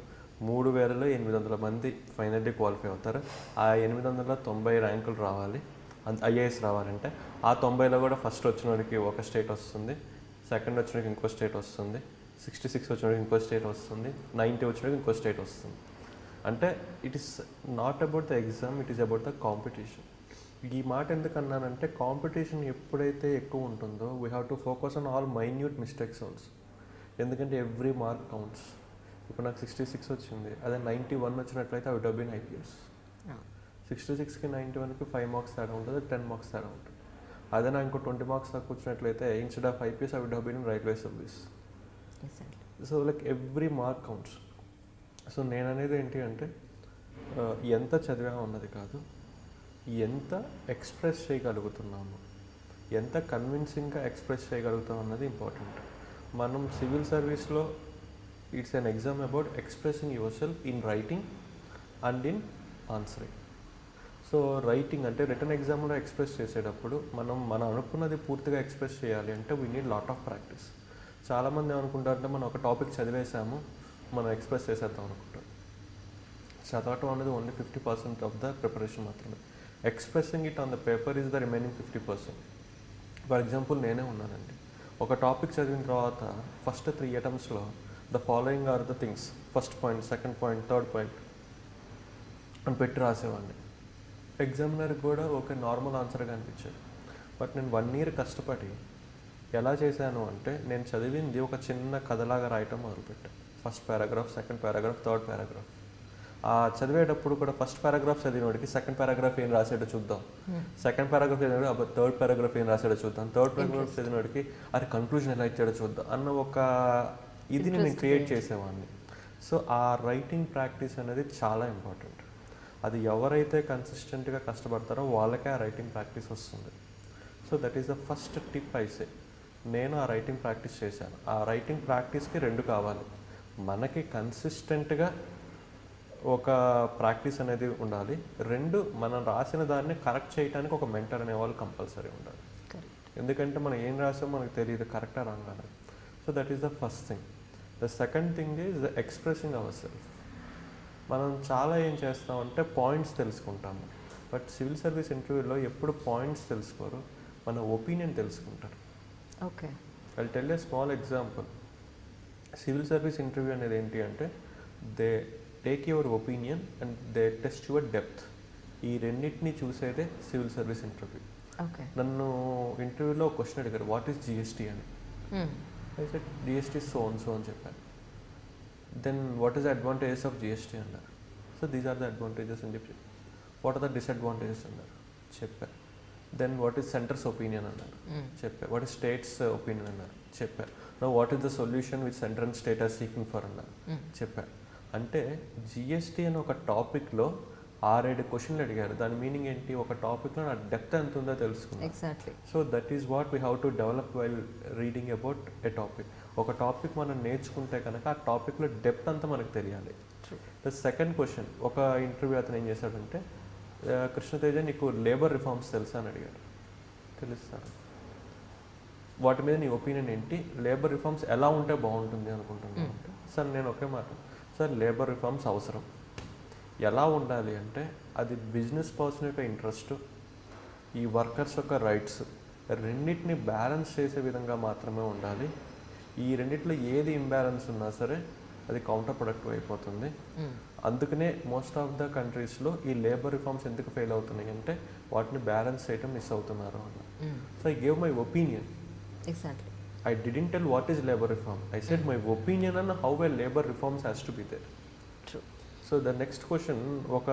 3,000లో 800 మంది ఫైనల్లీ క్వాలిఫై అవుతారు. ఆ 800లో 90 ర్యాంకులు రావాలి, ఐఏఎస్ రావాలంటే. ఆ 90లో కూడా ఫస్ట్ వచ్చినోడికి ఒక స్టేట్ వస్తుంది, సెకండ్ వచ్చినోడికి ఇంకో స్టేట్ వస్తుంది, 66 వచ్చినోడికి ఇంకో స్టేట్ వస్తుంది, 90 వచ్చినోడికి ఇంకో స్టేట్ వస్తుంది. అంటే it is not about the exam, it is about the competition. ఈ మాట ఎందుకు అన్నానంటే, కాంపిటీషన్ ఎప్పుడైతే ఎక్కువ ఉంటుందో we have to focus on all minute mistakes also. ఎందుకంటే ఎవ్రీ మార్క్ కౌంట్స్. ఇప్పుడు నాకు 66 వచ్చింది, అదే 91 వచ్చినట్లయితే I would have been IPS. 66కి 91కి 5 మార్క్స్ తేడా ఉంటుంది, 10 మార్క్స్ తేడా ఉంటుంది. అదే నాకు ఇంకో 20 మార్క్స్ తక్కువ వచ్చినట్లయితే instead of IPS I would have been in railway service. So like every mark counts. So నేను అనేది ఏంటి అంటే, ఎంత చదివా ఉన్నది కాదు, ఎంత ఎక్స్ప్రెస్ చేయగలుగుతున్నాము, ఎంత కన్విన్సింగ్గా ఎక్స్ప్రెస్ చేయగలుగుతాం అన్నది ఇంపార్టెంట్. మనం సివిల్ సర్వీస్లో it's an exam about expressing your self in writing and in answering. So writing అంటే రిటర్న్ ఎగ్జామ్లో ఎక్స్ప్రెస్ చేసేటప్పుడు మనం అనుకున్నది పూర్తిగా ఎక్స్ప్రెస్ చేయాలి అంటే we need lot of practice. చాలామంది ఏమనుకుంటారంటే మనం ఒక టాపిక్ చదివేసాము, మనం ఎక్స్ప్రెస్ చేసేద్దాం అనుకుంటాం. చదవటం అనేది ఓన్లీ 50% ఆఫ్ ద ప్రిపరేషన్ మాత్రమే. Expressing it on the paper is the remaining 50%. For example నేనే ఉన్నానండి, ఒక టాపిక్ చదివిన తర్వాత ఫస్ట్ 3 అటెంప్ట్స్లో the following are the things, first point, second point, third point అని పెట్టి రాసేవాడిని. ఎగ్జామినర్కి కూడా ఒక నార్మల్ ఆన్సర్గా అనిపించేది. బట్ నేను 1 year కష్టపడి ఎలా చేశాను అంటే, నేను చదివింది ఒక చిన్న కథలాగా రాయటం మొదలుపెట్టాను. First paragraph, second paragraph, third paragraph. ఆ చదివేటప్పుడు కూడా ఫస్ట్ పారాగ్రాఫ్ చదివినోడికి సెకండ్ పారాగ్రాఫ్ ఏం రాసాడో చూద్దాం, సెకండ్ పారాగ్రాఫ్ చదివినోడు థర్డ్ పారాగ్రాఫ్ ఏం రాసాడో చూద్దాం, థర్డ్ పారాగ్రాఫ్ చదివినోడికి అరే కన్క్లూజన్ ఎలా ఇచ్చాడో చూద్దాం అన్న ఒక ఇది నేను క్రియేట్ చేసేవాడిని. సో ఆ రైటింగ్ ప్రాక్టీస్ అనేది చాలా ఇంపార్టెంట్. అది ఎవరైతే కన్సిస్టెంట్గా కష్టపడతారో వాళ్ళకే ఆ రైటింగ్ ప్రాక్టీస్ వస్తుంది. So that is the first tip I say. నేను ఆ రైటింగ్ ప్రాక్టీస్ చేశాను. ఆ రైటింగ్ ప్రాక్టీస్కి 2 కావాలి. మనకి కన్సిస్టెంట్గా ఒక ప్రాక్టీస్ అనేది ఉండాలి. 2 మనం రాసిన దాన్ని కరెక్ట్ చేయడానికి ఒక మెంటర్ అనేవాళ్ళు కంపల్సరీ ఉండాలి. ఎందుకంటే మనం ఏం రాసామో మనకు తెలియదు కరెక్టా రాంగ్ అనేది. So that is the first thing. The second thing is expressing our self. మనం చాలా ఏం చేస్తామంటే పాయింట్స్ తెలుసుకుంటాము, బట్ సివిల్ సర్వీస్ ఇంటర్వ్యూలో ఎప్పుడు పాయింట్స్ తెలుసుకోరు, మన ఒపీనియన్ తెలుసుకుంటారు. Okay, I tell a small example. Civil service interview అనేది ఏంటి అంటే they take your opinion and they test your depth. ఈ రెండింటిని చూసేదే సివిల్ సర్వీస్ ఇంటర్వ్యూ. ఓకే. నన్ను ఇంటర్వ్యూలో ఒక క్వశ్చన్ అడిగారు, వాట్ ఈస్ జిఎస్టీ అని. అయితే జిఎస్టీ సో అని చెప్పాను. Then what is the advantages of GST అన్నారు. So these are the advantages అని చెప్పి, వాట్ ఆర్ ద డిసడ్వాంటేజెస్ అన్నారు, చెప్పారు. Then what is centre's opinion అన్నారు, చెప్పారు. వాట్ ఈస్ స్టేట్స్ ఒపీనియన్ అన్నారు, చెప్పారు. No what is the solution with centre and state are seeking for అన్నారు, చెప్పారు. అంటే జిఎస్టీ అని ఒక టాపిక్లో 6-7 క్వశ్చన్లు అడిగారు. దాని మీనింగ్ ఏంటి, ఒక టాపిక్లో నా డెప్త్ ఎంత ఉందో తెలుసుకున్నాను. Exactly. So that is what we have to develop while reading about a topic. ఒక టాపిక్ మనం నేర్చుకుంటే కనుక ఆ టాపిక్లో డెప్త్ అంతా మనకు తెలియాలి. ద సెకండ్ క్వశ్చన్, ఒక ఇంటర్వ్యూ అతను ఏం చేశాడంటే, కృష్ణతేజ నీకు లేబర్ రిఫార్మ్స్ తెలుసా అని అడిగాడు. తెలుస్తాను. వాటి మీద నీ ఒపీనియన్ ఏంటి, లేబర్ రిఫార్మ్స్ ఎలా ఉంటే బాగుంటుంది అనుకుంటున్నాను అంటే, సార్ నేను ఒకే మాట, సార్ లేబర్ రిఫార్మ్స్ అవసరం. ఎలా ఉండాలి అంటే అది బిజినెస్ పర్సన్ యొక్క ఇంట్రెస్ట్, ఈ వర్కర్స్ యొక్క రైట్స్ రెండింటిని బ్యాలెన్స్ చేసే విధంగా మాత్రమే ఉండాలి. ఈ రెండిట్లో ఏది ఇంబ్యాలెన్స్ ఉన్నా సరే అది కౌంటర్ ప్రొడక్టివ్ అయిపోతుంది. అందుకనే మోస్ట్ ఆఫ్ ద కంట్రీస్లో ఈ లేబర్ రిఫార్మ్స్ ఎందుకు ఫెయిల్ అవుతున్నాయి అంటే వాటిని బ్యాలెన్స్ చేయటం మిస్ అవుతున్నారు అన్న. So I gave my opinion. Exactly. I didn't tell what is labor reform. I said my opinion on how well labor reforms has to be there. True. So the next question, ఒక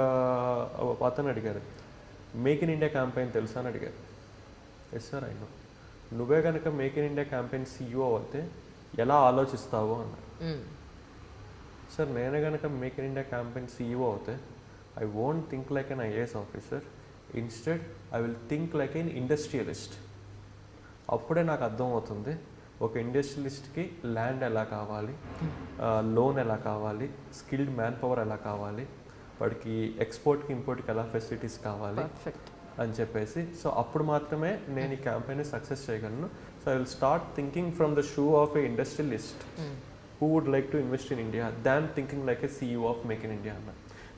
అతను అడిగారు, make in India campaign తెలుసా అని అడిగారు. Yes sir I know. నువ్వే కనుక make in India campaign CEO అయితే ఎలా ఆలోచిస్తావు అన్నారు. సార్ నేనే కనుక make in India campaign CEO అవుతే I won't think like an IAS officer, instead I will think like an industrialist. అప్పుడే నాకు అర్థమవుతుంది ఒక ఇండస్ట్రియలిస్ట్కి ల్యాండ్ ఎలా కావాలి, లోన్ ఎలా కావాలి, స్కిల్డ్ మ్యాన్ పవర్ ఎలా కావాలి, వాడికి ఎక్స్పోర్ట్కి ఇంపోర్ట్కి ఎలా ఫెసిలిటీస్ కావాలి అని చెప్పేసి. సో అప్పుడు మాత్రమే నేను ఈ క్యాంపెయిన్ని సక్సెస్ చేయగలను. So I will start thinking from the shoe of a industrialist who would like to invest in India than thinking like a CEO of make in India అన్న.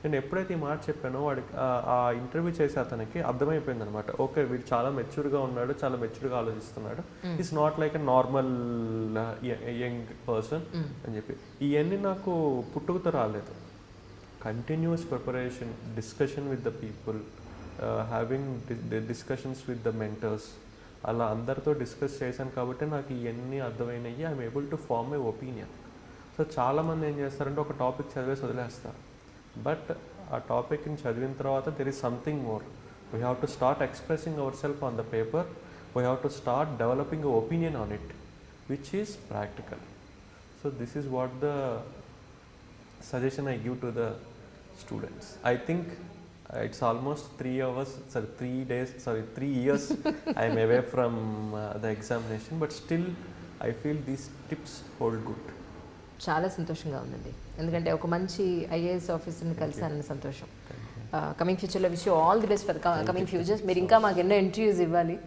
నేను ఎప్పుడైతే ఈ మాట చెప్పానో వాడికి ఆ ఇంటర్వ్యూ చేసే అతనికి అర్థమైపోయింది అనమాట. ఓకే వీడు చాలా మెచ్యూర్గా ఉన్నాడు, చాలా మెచ్యూర్గా ఆలోచిస్తున్నాడు, is not like a normal young person అని చెప్పి. ఇవన్నీ నాకు పుట్టుకతో రాలేదు. Continuous preparation, discussion with the people, having discussions with the mentors, అలా అందరితో డిస్కస్ చేశాను కాబట్టి నాకు ఇవన్నీ అర్థమైనవి. I am able to form a opinion. So చాలామంది ఏం చేస్తారంటే ఒక టాపిక్ చదివేసి వదిలేస్తారు. బట్ ఆ టాపిక్ని చదివిన తర్వాత there is something more. We have to start expressing our self on the paper. We have to start developing a opinion on it which is practical. So this is what the suggestion I give to the students. I think it's almost 3 years I am away from the examination, but still I feel these tips hold good. చాలా సంతోషంగా ఉందండి, ఎందుకంటే ఒక మంచి IAS ఆఫీసర్ని కలిసానని సంతోషం. Coming ఫ్యూచర్లో wish you all the best for coming futures. మీరు ఇంకా మాకు ఎన్నో ఇంటర్వ్యూస్ ఇవ్వాలి.